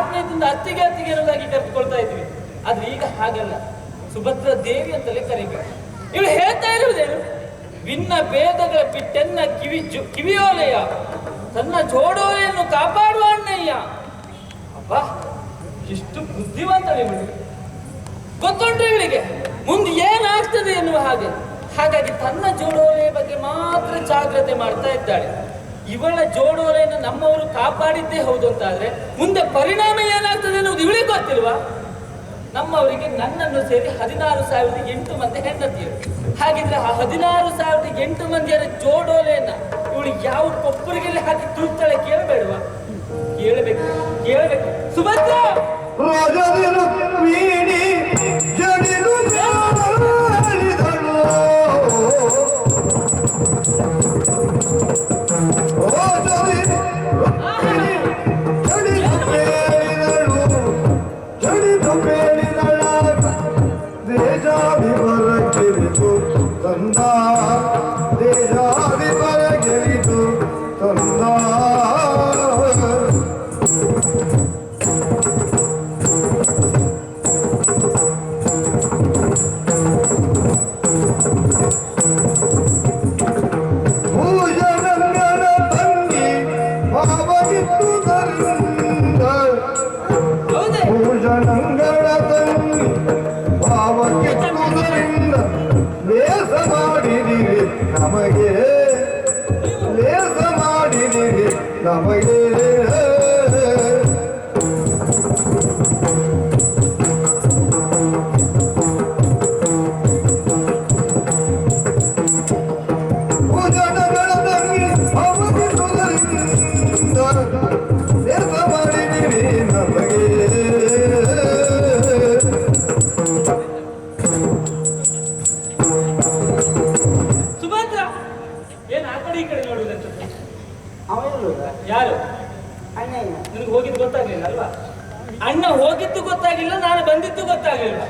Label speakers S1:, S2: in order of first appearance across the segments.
S1: ಆತ್ಮೀಯದಿಂದ ಅತ್ತಿಗೆ ಅನ್ನೋದಾಗಿ ಕರೆದುಕೊಳ್ತಾ ಇದ್ವಿ. ಆದ್ರೆ ಈಗ ಹಾಗಲ್ಲ, ಸುಭದ್ರ ದೇವಿ ಅಂತಲೇ ಕರೀಬೇಕು. ಇವಳು ಹೇಳ್ತಾ ಇರುವುದೇನು? ಭಿನ್ನ ಭೇದಗಳ ಬಿಟ್ಟೆನ್ನ ಕಿವಿಯೋಲೆಯ ತನ್ನ ಜೋಡೋಲೆಯನ್ನು ಕಾಪಾಡುವ ಅಣ್ಣಯ್ಯ. ಅಬ್ಬಾ, ಎಷ್ಟು ಬುದ್ಧಿವಂತಳು ಇವಳು. ಗೊತ್ತುಂಟು ಇವಳಿಗೆ ಮುಂದೆ ಏನಾಗ್ತದೆ ಎನ್ನುವ ಹಾಗೆ. ಹಾಗಾಗಿ ತನ್ನ ಜೋಡೋಲೆಯ ಬಗ್ಗೆ ಮಾತ್ರ ಜಾಗ್ರತೆ ಮಾಡ್ತಾ ಇದ್ದಾಳೆ. ಇವಳ ಜೋಡೋಲೆಯನ್ನು ನಮ್ಮವರು ಕಾಪಾಡಿದ್ದೇ ಹೌದು ಅಂತಾದ್ರೆ ಮುಂದೆ ಪರಿಣಾಮ ಏನಾಗ್ತದೆ ಅನ್ನೋದು ಇವಳಿಗೆ ಗೊತ್ತಿಲ್ವಾ? ನಮ್ಮವರಿಗೆ ನನ್ನನ್ನು ಸೇರಿ 16,008 ಮಂದಿ ಹೆಂಡತಿಯರು. ಹಾಗಿದ್ರೆ ಆ 16,008 ಮಂದಿಯರ ಜೋಡೋಲೆಯನ್ನ ಇವಳು ಯಾವ ಕೊಪ್ಪರಿಗೆಲ್ಲ ಹಾಕಿ ತೂಗ್ತಾಳೆ ಕೇಳಬೇಡವಾ? ಕೇಳಬೇಕು. ಸುಭದ್ರ ಯಾರು? ಅಣ್ಣ. ನಿನಗೆ ಹೋಗಿದ್ದು ಗೊತ್ತಾಗ್ಲಿಲ್ಲ ಅಲ್ವಾ? ಅಣ್ಣ ಹೋಗಿದ್ದು ಗೊತ್ತಾಗಿಲ್ಲ, ನಾನು ಬಂದಿದ್ದು ಗೊತ್ತಾಗ್ಲಿಲ್ಲ.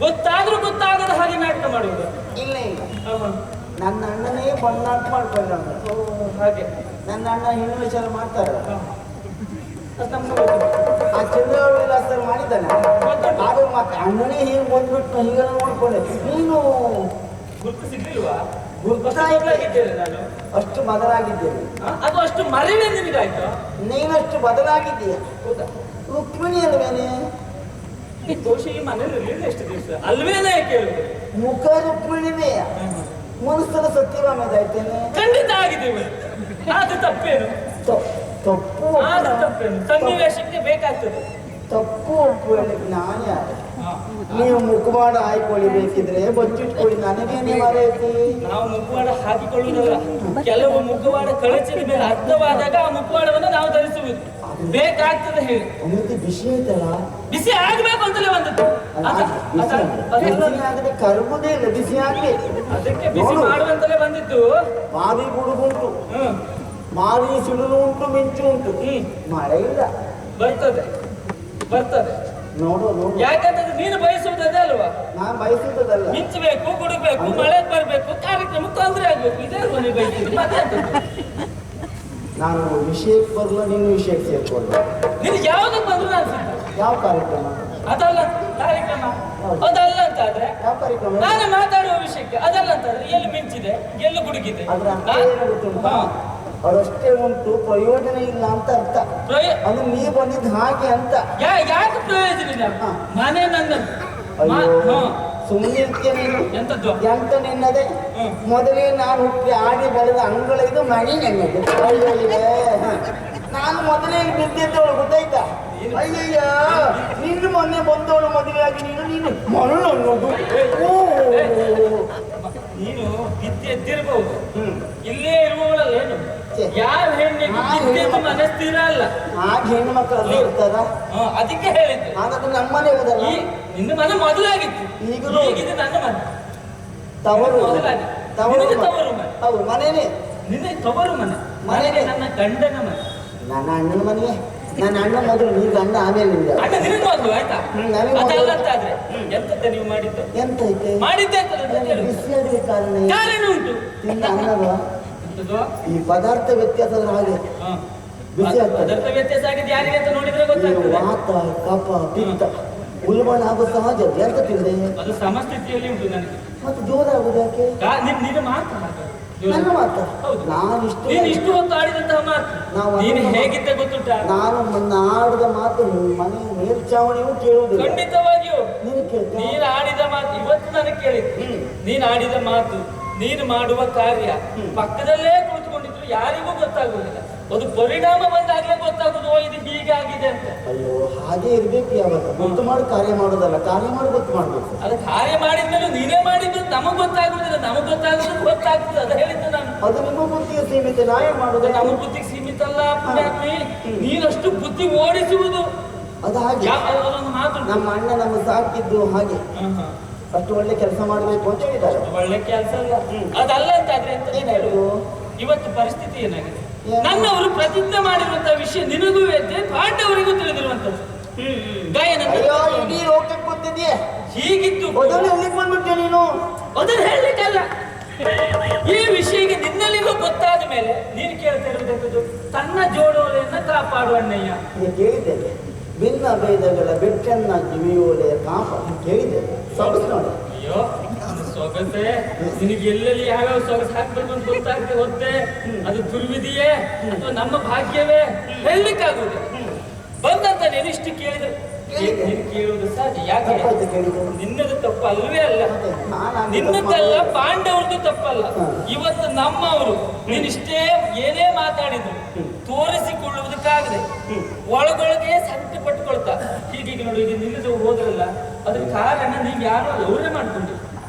S1: ಗೊತ್ತಾದ್ರೂ ಗೊತ್ತಾಗದ ಹಾಗೆ ನಾಟಕ ಮಾಡುವುದು?
S2: ಇಲ್ಲ. ನನ್ನ ಅಣ್ಣನೇ ಬಂದು ನಾಟಕ ಮಾಡ್ಕೊಂಡ.
S1: ಹಾಗೆ
S2: ನನ್ನ ಅಣ್ಣ ಹೆಣ್ಣು ವಿಚಾರ ಮಾಡ್ತಾರೆ. ಆ ಚಂದ್ರವಳ್ಳಿ ಮಾಡಿದ್ದಾನೆ. ಆಗ ಮತ್ತೆ ಅಣ್ಣನೇ ಹೀಗೆ ಬಂದ್ಬಿಟ್ಟು ಹೀಗೆ ನೋಡ್ಕೊಂಡೆ. ನೀನು
S1: ಗುರುತು ಸಿಗ್ಲಿಲ್ವಾ?
S2: ಗುರುತಾಗಿದ್ದೇನೆ ನಾನು. ಅಷ್ಟು ಬದಲಾಗಿದ್ದೇನೆ.
S1: ಅದು ಅಷ್ಟು ಮರಿವೆ ನಿನಗಾಯ್ತು?
S2: ನೀನಷ್ಟು ಬದಲಾಗಿದ್ದೀಯ.
S1: ಹೌದಾ?
S2: ರುಕ್ಮಿಣಿ ಅಲ್ವೇನೆ?
S1: ಈ ದೋಷ ಈ ಮನೇಲಿ ಎಷ್ಟು ದಿವಸ ಅಲ್ವೇನೆ ಕೇಳುದು?
S2: ಮುಖ ರುಕ್ಮಿಣಿನೇ, ಮನಸ್ಸರ ಸತ್ಯವಾಮದಾಯ್ತೇನೆ.
S1: ಖಂಡಿತ ಆಗಿದ್ದೇವೆ. ಅದು ತಪ್ಪೇನು?
S2: ತಪ್ಪು
S1: ತಪ್ಪೇನು? ಸನ್ನಿವೇಶಕ್ಕೆ ಬೇಕಾಗ್ತದೆ.
S2: ತಪ್ಪು ಒಪ್ಪುವಲ್ಲಿ ನಾನು ಯಾರು? ನೀವು ಮುಖವಾಡ ಹಾಕಿಕೊಳ್ಳಬೇಕಿದ್ರೆ ಬಚ್ಚಿಟ್ಕೊಳ್ಳಿ, ನನಗೇನೆ ಮರೆಯಿತು.
S1: ನಾವು ಮುಖವಾಡ ಹಾಕಿಕೊಳ್ಳುವುದಲ್ಲ, ಕೆಲವು ಮುಖವಾಡ ಕಳಚಿದ ಮೇಲೆ ಅರ್ಥವಾದಾಗ ಆ ಮುಖವಾಡವನ್ನು ನಾವು ಧರಿಸುವುದು ಬೇಕಾಗ್ತದೆ. ಹೇಳಿ,
S2: ಬಿಸಿ ಆಯ್ತಲ್ಲ?
S1: ಬಿಸಿ ಆಗ್ಬೇಕು ಅಂತಲೇ ಬಂದದ್ದು.
S2: ಆಗದೆ ಕರ್ಬುದೇ ಇಲ್ಲ, ಬಿಸಿ ಆಗ್ಬೇಕು.
S1: ಅದಕ್ಕೆ ಬಿಸಿ ಮಾಡುವಂತಲೇ ಬಂದಿದ್ದು.
S2: ಮಾರಿ ಗುಡುಗುಂಟು, ಮಾರಿ ಸುಡುಲು ಉಂಟು, ಮಿಂಚು ಉಂಟು. ಮಳೆ ಇಲ್ಲ.
S1: ಬರ್ತದೆ.
S2: ನೋಡು.
S1: ಯಾಕಂತಂದ್ರೆ ನೀನು ಬಯಸುವುದೇ ಅಲ್ವಾ?
S2: ನಾನ್ ಬಯಸುವುದಲ್ಲ.
S1: ಮಿಂಚಬೇಕು, ಗುಡುಗಬೇಕು, ಮಳೆ ಬರ್ಬೇಕು, ಕಾರ್ಯಕ್ರಮ ತೊಂದರೆ ಆಗ್ಬೇಕು, ಇದೇ ಅಲ್ವಾ ನೀವು ಬಯಸಿದ್ದು?
S2: ನಾನು ವಿಷಯಕ್ಕೆ ಬರಲ್ಲ, ನೀನು ವಿಷಯಕ್ಕೆ ಸೇರ್ಕೊಳ್ಳ.
S1: ನಿನಗೆ ಯಾವ್ದಕ್ಕೆ ಬಂದ್ರು ನಾನು ಸಿದ್ಧ.
S2: ಯಾವ ಕಾರ್ಯಕ್ರಮ?
S1: ಅದಲ್ಲ ಕಾರ್ಯಕ್ರಮ. ಅದಲ್ಲ ಅಂತಾದ್ರೆ
S2: ಯಾವ ಕಾರ್ಯಕ್ರಮ?
S1: ನಾನು ಮಾತಾಡುವ ವಿಷಯಕ್ಕೆ ಅದಲ್ಲ ಅಂತಾದ್ರೆ ಎಲ್ಲಿ ಮಿಂಚಿದೆ, ಎಲ್ಲಿ ಗುಡುಗಿದೆ?
S2: ಅದ್ರ ಅರ್ಥ ಏನಾಗುತ್ತುಂಟಾ? ಅವರಷ್ಟೇ ಉಂಟು, ಪ್ರಯೋಜನ ಇಲ್ಲ ಅಂತ ಅರ್ಥ. ಅದು ನೀ ಬಂದಿದ್ದು ಹಾಗೆ ಅಂತ.
S1: ಯಾಕೆ ಪ್ರಯೋಜನ ಇಲ್ಲ? ಮನೆ ನನ್ನದು.
S2: ಸುಮ್ಮನೆ ನೀನು
S1: ಎಂತದ್ದು?
S2: ಎಂತ ನಿನ್ನದೆ? ಮೊದಲೇ ನಾನು ಹುಟ್ಟಿ ಆಡಿ ಬೆಳೆದ ಅಂಗಳ ಇದು ಮಣಿ ನನ್ನದು. ನಾನು ಮೊದಲೇ ಬಿದ್ದಿದ್ದವಳು, ಗೊತ್ತಾಯ್ತಾ? ಅಯ್ಯಯ್ಯ, ನಿನ್ನ ಮೊನ್ನೆ ಬಂದವಳು ಮದುವೆಯಾಗಿ ನೀನು ಮರಳು ಅನ್ನೋದು.
S1: ನೀನು ಬಿದ್ದೆ ಎದ್ದಿರಬಹುದು, ಇಲ್ಲೇ ಇರುವವಳಲ್ಲ. ಏನು ಯಾವ ಹೆಣ್ಣಿಗೆ ಮನಸ್ಥಿರ ಅಲ್ಲ.
S2: ಆಗ ಹೆಣ್ಣು ಮಕ್ಕಳು ಇರ್ತಾರ.
S1: ಅದಕ್ಕೆ ಹೇಳಿದ್ದು.
S2: ಹಾಗಾದ್ರೆ ನಮ್ಮನೆ ಹೋದಲ್ಲ,
S1: ನಿನ್ನ ಮನೆ ಮೊದಲಾಗಿತ್ತು,
S2: ಈಗಲೂ
S1: ಇದು ನನ್ನ ಮನೆ.
S2: ತವರು
S1: ತವರು ಮನೆ.
S2: ಹೌದು, ಮನೇನೆ.
S1: ನಿನ್ನ ತವರು ಮನೆ, ನನ್ನ ಗಂಡನ ಮನೆ.
S2: ನನ್ನ ಅಣ್ಣನ ಮನೆ. ನನ್ನ ಅಣ್ಣ ಮೊದಲು, ನೀ ಗಂಡ ಆಮೇಲೆ ನಿಂದ.
S1: ಅಣ್ಣ ನಿನಗೆ ಮೊದಲು ಆಯ್ತಾ? ಅದಲ್ಲ ಅಂತಾದ್ರೆ ಎಂತದ್ದೆ ನೀವು ಮಾಡಿದ್ದು?
S2: ಎಂತ ಐತೆ?
S1: ಮಾಡಿದ್ದೆ
S2: ಬಿಸಿಯಾಗಲಿಕ್ಕೆ ಕಾರಣ
S1: ಉಂಟು.
S2: ತಿಂದ ಅನ್ನದ ಈ ಪದಾರ್ಥ ವ್ಯತ್ಯಾಸದ ಹಾಗೆ ಬಿಸಿ ಆಗ್ತದೆ.
S1: ಪದಾರ್ಥ ವ್ಯತ್ಯಾಸ ಆಗಿದ್ದು ಯಾರಿಗೆ ಅಂತ ನೋಡಿದ್ರೆ ಗೊತ್ತಾಗ್ತದೆ.
S2: ವಾತ ಕಫ ಪಿತ್ತ ಉಲ್ಬಣ ಆಗೋ ಸಹಜ ಅಂತ ತಿಳಿದೆ.
S1: ಅದು ಸಮಸ್ಥಿತಿಯಲ್ಲಿ ಉಂಟು ನನಗೆ.
S2: ಮತ್ತೆ ಜೋರಾಗುದು ಯಾಕೆ?
S1: ನಿನ್ನ ಮಾತು ಹಾಗೆ.
S2: ನನ್ನ ಮಾತು
S1: ಹೌದು.
S2: ನೀನು
S1: ಇಷ್ಟು ಹೊತ್ತು ಆಡಿದಂತಹ ಮಾತು ನೀನು ಹೇಗಿದ್ದೆ ಗೊತ್ತುಂಟ?
S2: ನಾನು ಮೊನ್ನೆ ಆಡಿದ ಮಾತು ಮನೆ ಮೇಲ್ಚಾವಣಿಯೂ ಕೇಳುವುದಿಲ್ಲ.
S1: ಖಂಡಿತವಾಗಿಯೂ
S2: ನೀನು ಕೇಳ್ತಾ?
S1: ನೀನು ಆಡಿದ ಮಾತು ಇವತ್ತು ನನಗೆ ಕೇಳಿದ್ದು. ನೀನು ಆಡಿದ ಮಾತು, ನೀನು ಮಾಡುವ ಕಾರ್ಯ ಪಕ್ಕದಲ್ಲೇ ಕುಳಿತುಕೊಂಡಿದ್ರು ಯಾರಿಗೂ ಗೊತ್ತಾಗುವುದಿಲ್ಲ. ಅದು ಪರಿಣಾಮ ಬಂದಾಗಲೇ ಗೊತ್ತಾಗುದು ಇದು ಹೀಗಾಗಿದೆ ಅಂತ.
S2: ಅಯ್ಯೋ ಹಾಗೆ ಇರ್ಬೇಕು. ಯಾವಾಗ ಗೊತ್ತು ಮಾಡಿ ಕಾರ್ಯ ಮಾಡೋದಲ್ಲ, ಕಾರ್ಯ ಮಾಡಿ ಗೊತ್ತು ಮಾಡ್ಬೇಕು.
S1: ಅದು ಕಾರ್ಯ ಮಾಡಿದ್ಮೇಲೆ ನೀನೇ ಮಾಡಿದ್ದು ನಮಗ್ ಗೊತ್ತಾಗುದಿಲ್ಲ, ನಮಗ್ ಗೊತ್ತಾಗುದು ಗೊತ್ತಾಗ್ತದೆ. ಅದು ಹೇಳಿದ್ದು ನಾನು.
S2: ಅದು ನಿಮ್ಮ ಬುದ್ಧಿಗೆ ಸೀಮಿತ, ನಾ ಏನ್ ಮಾಡೋದು?
S1: ನಮ್ಮ ಬುದ್ಧಿಗೆ ಸೀಮಿತ ಅಲ್ಲ ಪುಣ್ಯಾತ್ಮಿ, ನೀನಷ್ಟು ಬುದ್ಧಿ ಓಡಿಸುವುದು.
S2: ಅದು ಹಾಗೆ
S1: ಅದೊಂದು ಮಾತು.
S2: ನಮ್ಮ ಅಣ್ಣ ನಮ್ಮ ಸಾಕಿದ್ದು ಹಾಗೆ ಅಷ್ಟು ಒಳ್ಳೆ ಕೆಲಸ ಮಾಡಬೇಕು ಅಂತ ಹೇಳಿದ್ದಾರೆ.
S1: ಒಳ್ಳೆ ಕೆಲಸ ಅಲ್ಲ ಅದಲ್ಲ ಅಂತ ಆದ್ರೆ ಅಂತ
S2: ಏನ್ ಹೇಳುದು?
S1: ಇವತ್ತು ಪರಿಸ್ಥಿತಿ ಏನಾಗಿದೆ? ನನ್ನವರು ಪ್ರತಿಜ್ಞೆ ಮಾಡಿರುವಂತಹ ವಿಷಯ ನಿನಗೂ ವೇದ್ಯ, ಪಾಂಡವರಿಗೂ ತಿಳಿದಿರುವಂತದ್ದು. ಗಾಯನ
S2: ಅಯ್ಯೋ ಇಡೀ ಲೋಕಕ್ಕೆ ಗೊತ್ತಿದೆಯೇ
S1: ಹೀಗಿದ್ದು
S2: ಮೊದಲು ಎಲ್ಲಿಗೆ ಬಂದ್ಬಿಟ್ಟೆ ನೀನು?
S1: ಅದನ್ನು ಹೇಳಲಿಕ್ಕಲ್ಲ. ಈ ವಿಷಯಕ್ಕೆ ನಿನ್ನಲ್ಲಿಗೂ ಗೊತ್ತಾದ ಮೇಲೆ ನೀನು ಕೇಳ್ತಾ ಇರುವುದಂತದ್ದು ತನ್ನ ಜೋಡೋಲೆಯನ್ನ ಕಾಪಾಡುವಣ್ಣಯ್ಯ.
S2: ಕೇಳಿದ್ದೇನೆ. ಭಿನ್ನ ಭೇದಗಳ ಬೆಟ್ಟನ್ನ ಕಿವಿಯೋಲೆಯ ಕಾಪ ಕೇಳಿದ್ದೇನೆ. ಸೊಗಸು ನೋಡಿ.
S1: ಅಯ್ಯೋ ಸೊಗಸೆ, ನಿನಗೆ ಎಲ್ಲೆಲ್ಲಿ ಯಾವ್ಯಾವ ಸೊಗಸು ಹಾಕ್ಬೇಕು ಅಂತ ಗೊತ್ತಾಗ್ತದೆ ಹೊತ್ತೆ. ಅದು ದುರ್ವಿಧಿಯೇ ಅಥವಾ ನಮ್ಮ ಭಾಗ್ಯವೇ ಹೇಳಲಿಕ್ಕಾಗುವುದು. ಬಂದಂತ ನೀನು ಇಷ್ಟು ಕೇಳಿದ್ರೆ ನೀನು ಕೇಳುವುದು ಸಹಜ. ಯಾಕೆ? ನಿನ್ನದು ತಪ್ಪು ಅಲ್ವೇ ಅಲ್ಲ, ನಿನ್ನದಲ್ಲ ಪಾಂಡವ್ರದ್ದು ತಪ್ಪಲ್ಲ. ಇವತ್ತು ನಮ್ಮವರು ನೀನಿಷ್ಟೇ ಏನೇ ಮಾತಾಡಿದ್ರು ತೋರಿಸಿಕೊಳ್ಳುವುದಕ್ಕಾಗದೆ ಒಳಗೊಳಗೆ ಸಂಕಟ ಪಟ್ಟುಕೊಳ್ತಾ ಹೀಗೀಗ ನೋಡಿ. ಈಗ ನಿನ್ನದು ಹೋದ್ರಲ್ಲ, ಅದ್ರ ಕಾರಣ ನೀವು ಯಾರು ಅವರೇ ಮಾಡ್ಕೊಂಡು.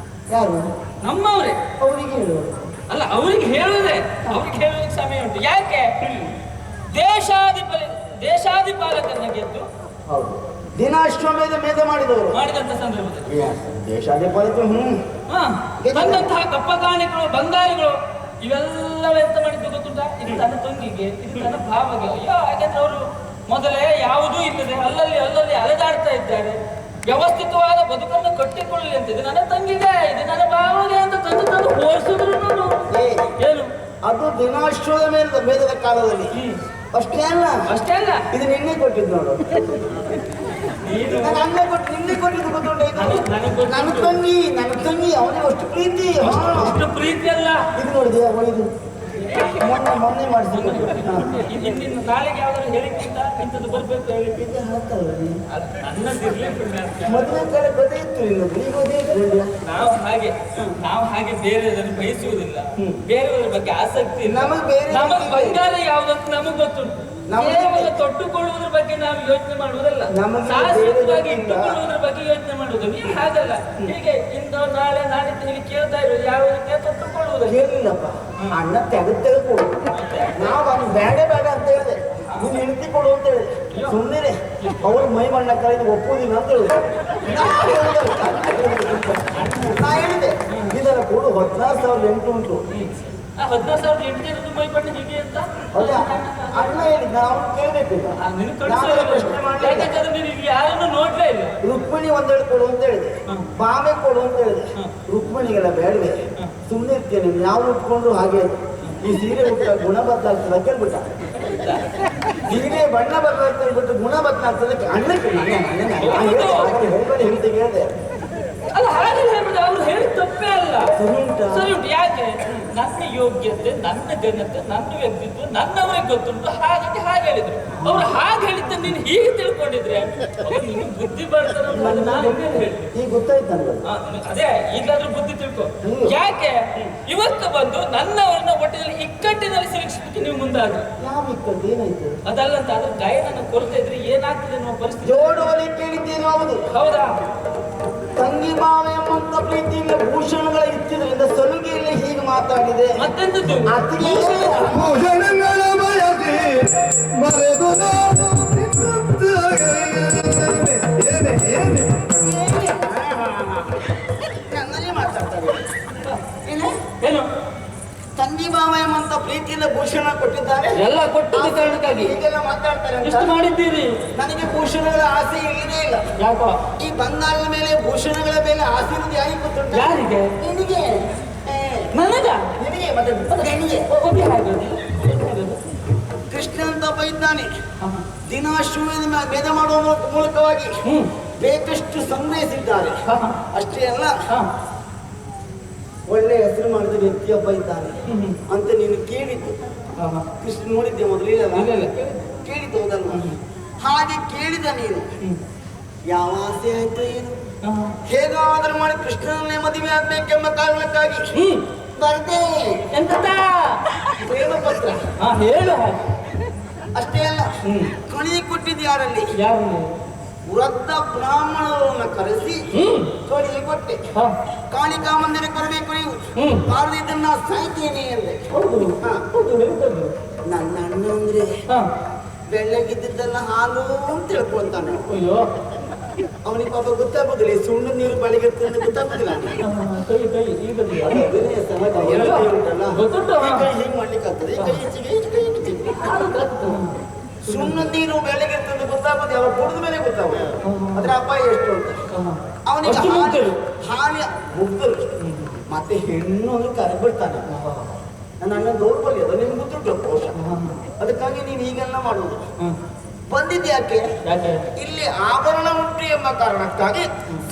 S2: ಯಾರು?
S1: ನಮ್ಮವರೇ.
S2: ಅವರಿಗೆ ಹೇಳುವ
S1: ಅಲ್ಲ, ಅವ್ರಿಗೆ ಹೇಳುವುದೇ. ಅವ್ರಿಗೆ ಹೇಳುವುದಕ್ಕೆ ಸಮಯ ಉಂಟು. ಯಾಕೆ? ದೇಶಾಧಿಪಾಲಕರನ್ನ ಗೆದ್ದು
S2: ಹೌದು ದಿನಾಶ್ವಮೇಧ ಮೇಧ
S1: ಮಾಡಿದಂತ ಸಂದರ್ಭದಲ್ಲಿ
S2: ದೇಶಾಧಿಪಾಲಕರು
S1: ಬಂದಂತಹ ಕಪ್ಪಗಾಣಿಗಳು ಬಂಗಾರಿಗಳು ಇವೆಲ್ಲವೂ ಎಂತ ಮಾಡಿದ್ದು ಗೊತ್ತುಂಟ? ಇದು ತನ್ನ ತಂಗಿಗೆ, ಇದು ತನ್ನ ಭಾವಗೆ. ಅಯ್ಯೋ, ಯಾಕೆಂದ್ರೆ ಅವರು ಮೊದಲೇ ಯಾವುದೂ ಇಲ್ಲದೆ ಅಲ್ಲಲ್ಲಿ ಅಲೆದಾಡ್ತಾ ಇದ್ದಾರೆ. ವ್ಯವಸ್ಥಿತವಾದ ಬದುಕನ್ನು ಕಟ್ಟಿಕೊಳ್ಳಲಿ ಅಂತ. ಇದು ನನ್ನ ತಂಗಿಗೆ, ಇದು ನನ್ನ ಭಾವಗೆ ಅಂತ ತಂದು ಹೋರಿಸಿದ್ರು. ಏನು
S2: ಅದು ದಿನಾಶ್ವದ ಮೇಧದ ಕಾಲದಲ್ಲಿ ಅಷ್ಟೇ ಅಲ್ಲ. ಇದು ನಿನ್ನೆ ಕೊಟ್ಟಿದ್ದು ನೋಡು. ನಿನ್ನೆ ಕೊಟ್ಟಿದ್ದು ಗೊತ್ತುಂಟ? ನನ್ನ ತಂಗಿ ಅವನಿಗೆ ಅಷ್ಟು ಪ್ರೀತಿ
S1: ಅಲ್ಲ.
S2: ಇದು ನೋಡಿದೆ ಇದು ಮೊನ್ನೆ ಮಾಡಿಸಿದ್ದು.
S1: ನಾಳೆಗೆ ಯಾವ್ದಾದ್ರು ಹೇಳಿಕ್ಕಿಂತ ಇಂಥದ್ದು ಬರ್ಬೇಕು ಹೇಳಿ
S2: ಮೊದಲನೇ ಕಾಲ ಕಥೆ ಇತ್ತು. ಈಗ
S1: ನಾವು ಹಾಗೆ ಬೇರೆದನ್ನು ಬಯಸುವುದಿಲ್ಲ, ಬೇರೆಯವರ ಬಗ್ಗೆ ಆಸಕ್ತಿ ಇಲ್ಲ.
S2: ನಮಗೆ
S1: ಬಂಗಾರ ಯಾವ್ದಂತ ನಮಗ್ ಗೊತ್ತುಂಟು. ಕೇವಲ ತೊಟ್ಟುಕೊಳ್ಳುವುದ್ರ ಬಗ್ಗೆ ನಾವು ಯೋಚನೆ ಮಾಡುವುದಲ್ಲ, ಶಾಶ್ವತವಾಗಿ ಇಟ್ಟುಕೊಳ್ಳುವುದ್ರ ಬಗ್ಗೆ ಯೋಚನೆ ಮಾಡುವುದು. ನೀವು ಹಾಗಲ್ಲ. ಹೀಗೆ ಇಂದು ನಾಳೆ ನಾಡಿದ್ದು ಹೀಗೆ ಕೇಳ್ತಾ ಇರೋದು ಯಾವ ತೊಟ್ಟುಕೊಳ್ಳುವುದು.
S2: ಹೇಳಿಲ್ಲಪ್ಪ, ಅಣ್ಣ ತೆಗೆದು ನಾವು ಅವ್ನು ಬೇಡ ಅಂತ ಹೇಳಿದೆ. ನೀನು ಹೆಂಡತಿ ಕೊಡು ಅಂತ ಹೇಳಿದೆ. ಸುಮ್ಮನೆ ಅವ್ರ ಮೈ ಮಣ್ಣ ಕಳೆದು ಒಪ್ಪುವುದಿಲ್ಲ ಅಂತ ಹೇಳಿದೆ. ನಾ ಹೇಳಿದೆ ಇದರ ಕೊಡು 16,800 ಉಂಟು.
S1: 16,800 ಮೈ ಬಣ್ಣ ಹೀಗೆ ಅಂತ
S2: ಅಣ್ಣ ಹೇಳಿದ್ ನಾವು ಕೇಳಬೇಕಿಲ್ಲ.
S1: ಯಾರನ್ನು ನೋಡ್ಲೇ ಇಲ್ಲ.
S2: ರುಕ್ಮಿಣಿ ಒಂದೆರಡು ಕೊಡು ಅಂತ ಹೇಳಿದೆ, ಬಾಮೆ ಕೊಡು ಅಂತ ಹೇಳಿದೆ. ರುಕ್ಮಿಣಿಗೆಲ್ಲ ಬೇಡವೆ, ಸುಮ್ಮನೆ ಇರ್ತೇನೆ. ನಾವು ಉಟ್ಕೊಂಡ್ರು ಹಾಗೆ ಈ ಸೀರೆ ಉಟ್ಟ ಗುಣ ಬದಲಾಗ್ತದೆ ಕೇಳ್ಬಿಟ್ಟ. ಸೀರೆ ಬಣ್ಣ ಬದಲಾಗ್ತದೆ ಬಿಟ್ಟು ಗುಣ ಬದಲಾಗ್ತದೆ ಅಣ್ಣಕ್ಕೆ ಹೇಳ್ಬೇಡಿ ಹೇಳ್ತೀವಿ ಹೇಳಿದೆ.
S1: ಅಲ್ಲ ಹಾಗೆ ಹೇಳುದು ಅವ್ರು ಹೇಳಿ ತಪ್ಪೇ ಅಲ್ಲ. ಸರಿ ಉಂಟು. ಯಾಕೆ? ನನ್ನ ಯೋಗ್ಯತೆ, ನನ್ನ ಘನತೆ, ನನ್ನ ವ್ಯಕ್ತಿತ್ವ ನನ್ನವರಿಗೆ ಗೊತ್ತುಂಟು. ಹಾಗಾಗಿ ಹಾಗೆ ಹೇಳಿದ್ರು. ಅವ್ರು ಹಾಗೆ ಹೇಳಿದ್ದ ನೀನು ಹೀಗೆ ತಿಳ್ಕೊಂಡಿದ್ರೆ ನೀನು ಬುದ್ಧಿ ಬರ್ತಾರೆ.
S2: ಈಗ ಗೊತ್ತಾಯ್ತು ನನಗೆ.
S1: ಅದೇ ಈಗಾದ್ರೂ ಬುದ್ಧಿ ತಿಳ್ಕೊ. ಯಾಕೆ ಇವತ್ತು ಬಂದು ನನ್ನವರನ್ನ ಒಟ್ಟಿನಲ್ಲಿ ಇಕ್ಕಟ್ಟಿನಲ್ಲಿ ಸಿಲುಕಿಸಲಿಕ್ಕೆ ನೀವು ಮುಂದಾದ್ರು?
S2: ಯಾವ ಇಕ್ಕಟ್ಟು? ಏನಾಯ್ತು?
S1: ಅದಲ್ಲ ಅಂತ ಆದ್ರೆ ಗಾಯನನ್ನು ಕೊಡ್ತಾ ಇದ್ರೆ ಏನಾಗ್ತದೆ ಅನ್ನೋ ಪರಿಸ್ಥಿತಿ.
S2: ಜೋಡುವಲ್ಲಿ ಕೇಳಿದ್ದೇನು? ಹೌದು.
S1: ಹೌದಾ?
S2: ತಂಗಿ ಮಾವ ಎಂಬಂತ ಪ್ರೀತಿಯಿಂದ ಭೂಷಣಗಳ ಇತ್ತಿದ್ರಿಂದ ಸಲುಗೆಯಲ್ಲಿ ಹೀಗೆ ಮಾತಾಡಿದೆ.
S1: ಮತ್ತೆಂತದ್ದು?
S2: ಭೂಷಣಗಳ ಬಯಸಿ ಮರೆದು ನನ್ನಲ್ಲಿ ಮಾತಾಡ್ತಾರೆ.
S1: ಏನು?
S2: ತಂಗಿ ಮಾವ ಎಂಬಂತ ಪ್ರೀತಿಯಿಂದ ಭೂಷಣ ಕೊಟ್ಟಿದ್ದಾರೆ.
S1: ಎಲ್ಲ ಕೊಟ್ಟಿದ್ದ ಕಾರಣಕ್ಕಾಗಿ
S2: ಹೀಗೆಲ್ಲ ಮಾತಾಡ್ತಾರೆ.
S1: ಎಷ್ಟು ಮಾಡಿದ್ದೀರಿ?
S2: ನನಗೆ ಭೂಷಣಗಳ ಆಸೆ ಇಲ್ಲದೇ ಇಲ್ಲ.
S1: ಯಾಕೋ?
S2: ಈ ಬಂಗಾರದ ಮೇಲೆ ಭೂಷಣಗಳ ಮೇಲೆ ಆಸೆ ಇರುವುದು ಯಾರಿಗೆ ಗೊತ್ತುಂಟು?
S1: ಯಾರಿಗೆ?
S2: ನಿನಗೆ.
S1: ನನಗ?
S2: ನಿನಗೆ ಮತ್ತೆ ಗಣಿಗೆ.
S1: ಒಬ್ಬ ಹಾಗೆ
S2: ಕೃಷ್ಣ ಅಂತ ಒಬ್ಬ ಇದ್ದಾನೆ. ದಿನ ಭೇದ ಮಾಡುವ ಮೂಲಕವಾಗಿ ಬೇಕಷ್ಟು ಸಂಗ್ರಹಿಸಿದ್ದಾರೆ. ಅಷ್ಟೇ ಅಲ್ಲ, ಒಳ್ಳೆ ಹೆಸರು ಮಾಡಿದ ವ್ಯಕ್ತಿಯೊಬ್ಬ ಇದ್ದಾನೆ ಅಂತ ನೀನು ಕೇಳಿದ್ದು. ಕೃಷ್ಣ ನೋಡಿದ್ದೆ ಮೊದಲಿಲ್ಲ, ಕೇಳಿದ್ದು ಹೌದಲ್ಲ? ಹಾಗೆ ಕೇಳಿದ ನೀನು ಯಾವ ಆಸೆ ಆಯ್ತು ಏನು? ಹೇಗಾದ್ರೂ ಮಾಡಿ ಕೃಷ್ಣನನ್ನೇ ಮದುವೆ ಆಗ್ಬೇಕೆಂಬ ಕಾರಣಕ್ಕಾಗಿ ಬರ್ದೆ
S1: ಎಂತ
S2: ಪ್ರೇಮ ಪತ್ರ
S1: ಹೇಳು.
S2: ಅಷ್ಟೇ ಅಲ್ಲ, ಕಣಿ ಕೊಟ್ಟಿದ್ದು ಯಾರಲ್ಲಿ?
S1: ಯಾರು?
S2: ವೃದ್ಧ ಬ್ರಾಹ್ಮಣರನ್ನ ಕರೆಸಿ ಕಣಿ ಕೊಟ್ಟೆ. ಕಾಳಿಕಾ ಮಂದಿರ ಕರಬೇಕು ನೀವು, ಇದನ್ನ ಸಾಯ್ತೇನೆ ಅಂದೆ. ನನ್ನ ಅಣ್ಣ ಅಂದ್ರೆ ಬೆಳ್ಳಗಿದ್ದೆಲ್ಲ ಹಾಲು ಅಂತ ತಿಳ್ಕೊಂತಾನೆ. ಅವನಿಗೆ ಪಾಪ ಗೊತ್ತಾಗುದಿಲ್ಲ, ಸುಣ್ಣದ ನೀರು ಬಳಿಗತ್ತೆ ಅಂತ ಗೊತ್ತಾಗುದಿಲ್ಲ. ಹೀಗೆ ಮಾಡ್ಲಿಕ್ಕೆ ಆಗ್ತದೆ. ಸುಣ್ಣದ ನೀರು ಬೆಳಗಿರ್ತದೆ ಅಂತ ಗೊತ್ತಾಗೋದು ಯಾವಾಗ ಕುಡಿದ ಮೇಲೆ ಗೊತ್ತಾಗೋದು ಅದ್ರ ಅಪಾಯ ಎಷ್ಟು ಅಂತ. ಅವನಿಗೆ ಹಾನಿ ಮುಗ್ದರು. ಮತ್ತೆ ಹೆಣ್ಣು ಅಂದ್ರೆ ಕರೆಬಿಡ್ತಾನೆ. ನನ್ನ ಅಣ್ಣ ದೌರ್ಬಲ್ಯ ಅದು ನಿಮ್ಗೆ ಗೊತ್ತುಂಟು ಕೋಶ. ಅದಕ್ಕಾಗಿ ನೀನು ಈಗೆಲ್ಲ ಮಾಡುವುದು. ಬಂದಿದ್ಯಾಕೆ? ಇಲ್ಲಿ ಆಭರಣ ಉಂಟು ಎಂಬ ಕಾರಣಕ್ಕಾಗಿ,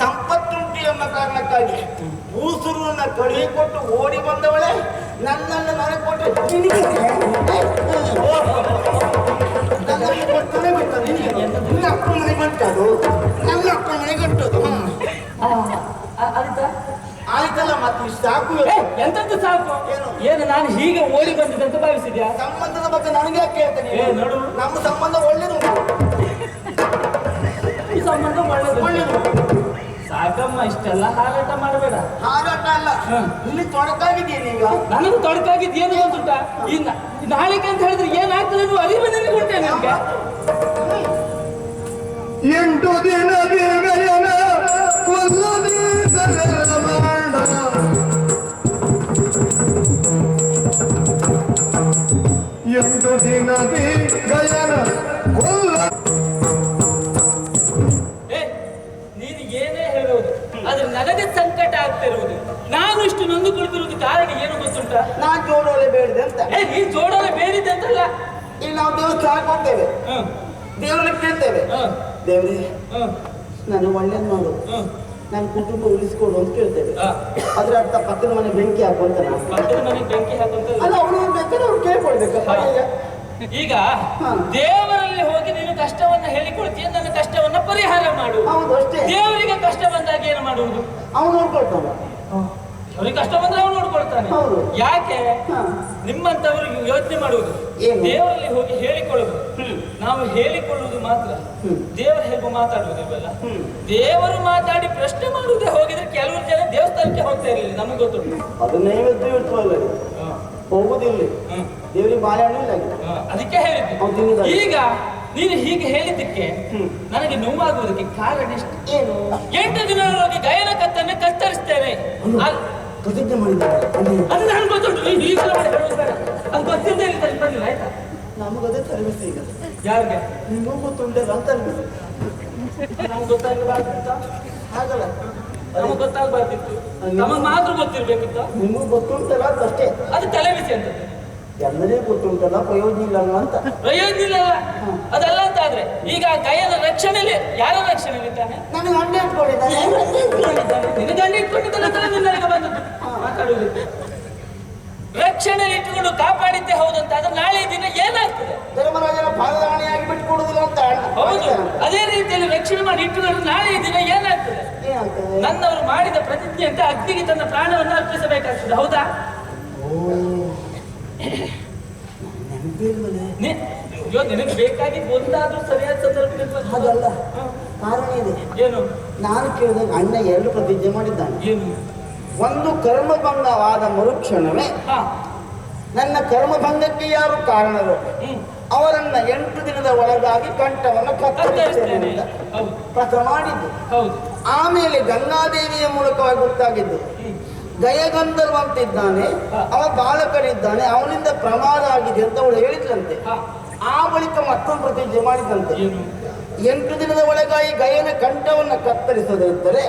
S2: ಸಂಪತ್ತುಂಟು ಎಂಬ ಕಾರಣಕ್ಕಾಗಿ ಭೂಸುರನ್ನ ಕಳುಹಿ ಕೊಟ್ಟು ಓಡಿ ಬಂದವಳೆ ನನ್ನನ್ನು ನನಗೆ ಕೊಟ್ಟು ನನ್ನನ್ನು ಕೊಡ್ತಾನೆ ಬಿಡ್ತಾನೆ. ನಿನ್ನ ಅಪ್ಪ ಮನೆಗೆ ಹೊಂಟದು, ನನ್ನ ಅಪ್ಪ ಮನೆಗೆ ಹೊಂಟದು. ಆಯ್ತಲ್ಲ, ಮತ್ತೆ ಸಾಕು.
S1: ಎಂತದ್ದು ಸಾಕು? ಏನು ನಾನು ಹೀಗೆ ಓಡಿ ಬಂದಿದ್ದೆ ಅಂತ ಭಾವಿಸಿದ್ಯಾ?
S2: ಸಂಬಂಧದ ಬಗ್ಗೆ ನನಗೆ ಯಾಕೆ ಹೇಳ್ತೇನೆ?
S1: ನೋಡು,
S2: ನಮ್ಮ ಸಂಬಂಧ ಒಳ್ಳೇದು.
S1: ಈ ಸಂಬಂಧ ಒಳ್ಳೇದು. ಸಾಕಮ್ಮ, ಇಷ್ಟೆಲ್ಲ ಹಾರಾಟ ಮಾಡಬೇಡ.
S2: ಹಾರಾಟ ಅಲ್ಲ, ಇಲ್ಲಿ ತೊಡಕಾಗಿದ್ದೀನಿ ಈಗ.
S1: ನನಗೂ ತೊಡಕಾಗಿದ್ದು ಏನು ಗೊತ್ತುಂಟ? ಇನ್ನ ನಾಳೆಗೆ ಅಂತ ಹೇಳಿದ್ರೆ ಏನಾಗ್ತದೆ ನೀವು ಅರಿವು ನನಗೆ ಕೊಡ್ತೇನೆ. ನನಗೆ
S3: 8 ದಿನ ಬೇಗನ ಕೊಲ್ಲದೆ ಮಾಡ 8 ದಿನ ಗಯನ ಕೊಲ್ಲ.
S1: ನೀನು ಏನೇ ಹೇಳುವುದು, ಆದ್ರೆ ನನಗೆ ಸಂಕಟ ಆಗ್ತಿರುವುದು. ನಾನು ಇಷ್ಟು ನೊಂದು ಕುಳಿತಿರುವುದು ಕಾರಣ ಏನು ಗೊತ್ತುಂಟ?
S2: ನಾನ್ ಜೋಡೋಲೆ ಬೇಡಿದೆ ಅಂತ.
S1: ನೀ ಜೋಡೋಲೆ ಬೇಡಿದೆ ಅಂತಲ್ಲ.
S2: ಈಗ ನಾವು ದೇವಸ್ಥಾನಕ್ಕೆ ಹೋಗ್ತೇವೆ, ದೇವ್ರನ್ನ ಕೇಳ್ತೇವೆ, ದೇವ್ರೇ ನಾನು ಒಳ್ಳೇದು ಮಾಡು, ನನ್ನ ಕುಟುಂಬ ಉಳಿಸ್ಕೊಡು ಅಂತ ಕೇಳ್ತೇವೆ. ಅದ್ರ ಅರ್ಥ ಪಕ್ಕದ ಮನೆ ಬೆಂಕಿ ಹಾಕುವಂತ.
S1: ಪಕ್ಕದ ಮನೆ ಬೆಂಕಿ ಹಾಕುವಂತ
S2: ಅಲ್ಲ, ಅವ್ರು ಬೇಕಾದ್ರೆ ಅವ್ರು ಕೇಳ್ಕೊಳ್ಬೇಕಪ್ಪ.
S1: ಈಗ ದೇವರಲ್ಲಿ ಹೋಗಿ ನೀನು ಕಷ್ಟವನ್ನ ಹೇಳಿಕೊಳ್ತೀಯ, ನನ್ನ ಕಷ್ಟವನ್ನ ಪರಿಹಾರ ಮಾಡು.
S2: ಹೌದು, ಅಷ್ಟೇ.
S1: ದೇವರಿಗೆ ಕಷ್ಟ ಬಂದಾಗ ಏನು ಮಾಡುವುದು?
S2: ಅವ್ನು ನೋಡ್ಕೊಳ್ತಾನೆ.
S1: ಅವ್ರಿಗೆ ಕಷ್ಟ ಬಂದ್ರೆ ಅವ್ನು ನೋಡ್ಕೊಳ್ತಾನೆ. ಯಾಕೆ ನಿಮ್ಮಂತವರು ಯೋಚನೆ ಮಾಡುವುದು? ದೇವರಲ್ಲಿ ಹೋಗಿ ಹೇಳಿಕೊಳ್ಳುವುದು. ನಾವು ಹೇಳಿಕೊಳ್ಳುವುದು ಮಾತ್ರ, ದೇವರು ಹೇಗೂ ಮಾತಾಡುವುದಿಲ್ವಲ್ಲ. ದೇವರು ಮಾತಾಡಿ ಪ್ರಶ್ನೆ ಮಾಡುವುದೇ ಹೋಗಿದ್ರೆ ಕೆಲವರು ಜನ ದೇವಸ್ಥಾನಕ್ಕೆ ಹೋಗ್ತಾ ಇರಲಿಲ್ಲ, ನಮಗೆ ಗೊತ್ತುಂಟು.
S2: ಅದು ನೈವೇದ್ಯ ಇರ್ತವಲ್ಲ, ಹೋಗುದಿಲ್ಲ. ದೇವರಿಗೆ ಬಾಳೆಹಣ್ಣು ಇಲ್ಲ.
S1: ಅದಕ್ಕೆ ಹೇಳಿದ್ದು. ಈಗ ನೀನು ಹೀಗೆ ಹೇಳಿದ್ದಕ್ಕೆ ನನಗೆ ನೋವಾಗುವುದಕ್ಕೆ ಕಾರಣ ಏನು? 8 ದಿನದೊಳಗೆ ಗಯನ ಕತ್ತನ್ನು ಕತ್ತರಿಸ್ತೇನೆ
S2: ಪ್ರತಿಜ್ಞೆ ಮಾಡಿದ್ದಾರೆ.
S1: ಅದು ನನಗೆ ಗೊತ್ತುಂಟು. ನೀನು ಈಗ ಅದು ಗೊತ್ತಿಲ್ಲದೆ ಬಂದಿಲ್ಲ, ಆಯ್ತಾ?
S2: ನಮಗದೇ ತರಬೇತಿ ಈಗ.
S1: ಯಾರಿಗೆ?
S2: ನಿಮಗೂ ಗೊತ್ತುಂಟಲ್ಲ ಅಂತ ಅನ್ಬೇಕು.
S1: ನಮ್ಗೆ ಗೊತ್ತಾಗಬಾರ್ದಿತ್ತ?
S2: ಹಾಗಲ್ಲ,
S1: ನಮಗೆ ಗೊತ್ತಾಗಬಾರ್ದಿತ್ತು, ನಮಗೆ ಮಾತ್ರ ಗೊತ್ತಿರ್ಬೇಕಿತ್ತು.
S2: ನಿಮಗೂ ಗೊತ್ತುಂಟಲ್ಲ ಅಂತ ಅಷ್ಟೇ.
S1: ಅದು ತಲೆಬಿಸಿ ಅಂತ.
S2: ಎಲ್ಲರಿಗೂ ಗೊತ್ತುಂಟಲ್ಲ, ಪ್ರಯೋಜನ ಇಲ್ಲ ಅಂತ.
S1: ಪ್ರಯೋಜನ ಇಲ್ಲ ಅದಲ್ಲ ಅಂತ ಆದ್ರೆ ಈಗ ಗಯನ ರಕ್ಷಣೆಯಲ್ಲಿ ಯಾರ ರಕ್ಷಣೆಯಲ್ಲಿ ಇದ್ದಾನೆ?
S2: ನನಗೆ ಗಂಡ ಇಟ್ಕೊಂಡಿದ್ದಾನೆ.
S1: ನಿನ್ನ ಗಂಡ ಇಟ್ಕೊಂಡಿದ್ದಲ್ಲ ನಿನ್ನಗೆ ಬಂದದ್ದು ಮಾತಾಡುವುದಕ್ಕೆ. ರಕ್ಷಣೆಯಲ್ಲಿ ಇಟ್ಟುಕೊಂಡು ಕಾಪಾಡಿದ್ದೆ ಹೌದಂತ ಆದ್ರೆ ನಾಳೆ ದಿನ ಏನಾಗ್ತದೆ?
S2: ಧರ್ಮರಾಜನ ಪಾದದಾಣಿಯಾಗಿ ಬಿಟ್ಟುಕೊಡುದಿಲ್ಲ ಅಂತ.
S1: ಹೌದು, ಅದೇ ರೀತಿಯಲ್ಲಿ ರಕ್ಷಣೆ ಮಾಡಿ ಇಟ್ಟುಕೊಂಡು ನಾಳೆ ದಿನ ಏನಾಗ್ತದೆ? ನನ್ನವರು ಮಾಡಿದ ಪ್ರತಿಜ್ಞೆ ಅಂತ ಅಗ್ನಿಗೆ ತನ್ನ ಪ್ರಾಣವನ್ನು ಅರ್ಪಿಸಬೇಕಾಗ್ತದೆ, ಹೌದಾ? ನಿನಗೆ ಬೇಕಾಗಿದ್ದು ಒಂದಾದ್ರೂ ಸರಿಯಾದ ಸಂದರ್ಭ.
S2: ಹಾಗಲ್ಲ, ಕಾರಣ ಇದೆ.
S1: ಏನು?
S2: ನಾನು ಕೇಳಿದಾಗ ಅಣ್ಣ 2 ಪ್ರತಿಜ್ಞೆ ಮಾಡಿದ್ದಾನೆ.
S1: ಏನು?
S2: ಒಂದು ಕರ್ಮಭಂಗವಾದ ಮರುಕ್ಷಣವೇ ನನ್ನ ಕರ್ಮಭಂಗಕ್ಕೆ ಯಾರು ಕಾರಣರು ಅವರನ್ನ 8 ದಿನದ ಒಳಗಾಗಿ ಕಂಠವನ್ನು ಕತ್ತರಿಸ್ತೇನೆ ಅಂತ ಪ್ರಥ ಮಾಡಿದ್ದು. ಆಮೇಲೆ ಗಂಗಾದೇವಿಯ ಮೂಲಕವಾಗಿ ಗೊತ್ತಾಗಿದ್ದು, ಗಯಗಂಧರ್ವ ಅಂತಿದ್ದಾನೆ, ಅವ ಬಾಲಕನಿದ್ದಾನೆ, ಅವನಿಂದ ಪ್ರಮಾದ ಆಗಿದೆ ಅಂತ ಅವಳು ಹೇಳಿದ್ರಂತೆ. ಆ ಬಳಿಕ ಮತ್ತೊಂದು ಪ್ರತಿಜ್ಞೆ ಮಾಡಿದಂತೆ, 8 ದಿನದ ಒಳಗಾಗಿ ಗಯನ ಕಂಠವನ್ನು ಕತ್ತರಿಸದಿದ್ದರೆ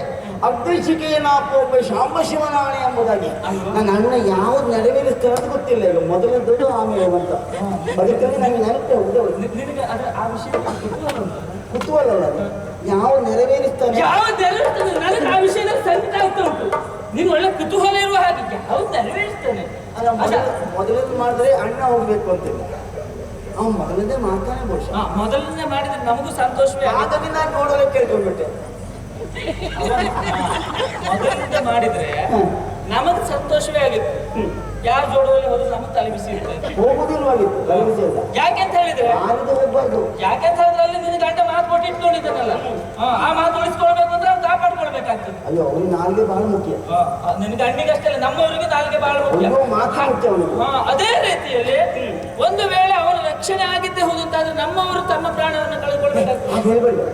S2: ಅಗ್ನಿಶಿಕೆಯನಾಪೊಬ್ಬ ಶಾಂಬಶಿವನಾಣೆ ಎಂಬುದಾಗಿ ನನ್ನ ಅಣ್ಣ ಯಾವ್ದು ನೆರವೇರಿಸ್ತಾರೆ ಅಂತ ಗೊತ್ತಿಲ್ಲ ಈಗ ಮೊದಲದ್ದು ಆಮೇಲೆ ಅಂತ ಅದಕ್ಕೆ ನನಗೆ ನೆನಪೇ ಹೋಗಿದೆ
S1: ನಿನಗೆ ಆ ವಿಷಯ
S2: ಕುತೂಹಲ ಅಲ್ಲ ಅದು. ಯಾವ ನೆರವೇರಿಸ್ತಾನೆ
S1: ಯಾವ ನೆರವೇರಿಸ್ತಾನೆ ನನಗೆ ಆ ವಿಷಯದಲ್ಲಿ ಸಂಕಟ ಆಗ್ತಾ ಉಂಟು. ನೀನು ಒಳ್ಳೆ ಕುತೂಹಲ ಇರುವ ಹಾಗೆ ಯಾವ ನೆರವೇರಿಸ್ತಾನೆ
S2: ಅಲ್ಲ ಮೊದಲದ್ದು ಮಾಡಿದ್ರೆ ಅಣ್ಣ ಹೋಗ್ಬೇಕು ಅಂತಿಲ್ಲ ಅವ್ನು ಮೊದಲನೇ ಮಾಡ್ತಾನೆ ಬಹುಶಃ
S1: ಮೊದಲನೇ ಮಾಡಿದ್ರೆ ನಮಗೂ ಸಂತೋಷವೇ
S2: ಹಾಗಾಗಿ ನಾನು ನೋಡೋಲೆ ಕೇಳ್ಕೊಂಡ್ಬಿಟ್ಟೆ
S1: ಮೊದಲಿಂದ ಮಾಡಿದ್ರೆ ನಮಗ್ ಸಂತೋಷವೇ ಆಗಿತ್ತು. ಯಾರು ಜೋಡೋದಲ್ಲಿ ಹೋದ್ರೆ ನಮಗೆ ತಲೆ ಬಿಸಿ ಇರ್ತದೆ.
S2: ಹೋಗುದಿಲ್ವಾಗಿತ್ತು ಗಮನಿಸಿ ಅಲ್ಲ
S1: ಯಾಕೆಂತ ಹೇಳಿದ್ರೆ
S2: ಆರಿದು ಹೋಗ್ಬಾರ್ದು.
S1: ಯಾಕೆಂತ ಹೇಳಿದ್ರೆ ಅಲ್ಲಿ ನಿನ್ನ ಗಂಡ ಮಾತು ಕೊಟ್ಟು ಇಟ್ಕೊಂಡಿದ್ದಾನಲ್ಲ, ಆ ಮಾತು ಉಳಿಸ್ಕೊಳ್ಬೇಕು ಅಂದ್ರೆ ಅವ್ನು ಕಾಪಾಡ್ಕೊಳ್ಬೇಕಾಗ್ತದೆ.
S2: ಅಯ್ಯೋ ಅವ್ನಿಗೆ ನಾಲ್ಗೆ ಬಹಳ ಮುಖ್ಯ.
S1: ನಿನ್ನ ಗಂಡಿಗೆ ಅಷ್ಟೇ ಅಲ್ಲ, ನಮ್ಮವರಿಗೆ ನಾಲ್ಗೆ ಬಹಳ ಮುಖ್ಯ.
S2: ಮಾತು ಮುಖ್ಯ ಅವನಿಗೆ.
S1: ಅದೇ ರೀತಿಯಲ್ಲಿ ಒಂದು ವೇಳೆ ಅವನ ರಕ್ಷಣೆ ಆಗಿದ್ದೇ ಹೋದಂತಾದ್ರೆ ನಮ್ಮವರು ತಮ್ಮ ಪ್ರಾಣವನ್ನು ಕಳೆದುಕೊಳ್ಬೇಕಾಗ್ತದೆ.
S2: ಹಾಗೆ ಹೇಳ್ಬೇಡಿ.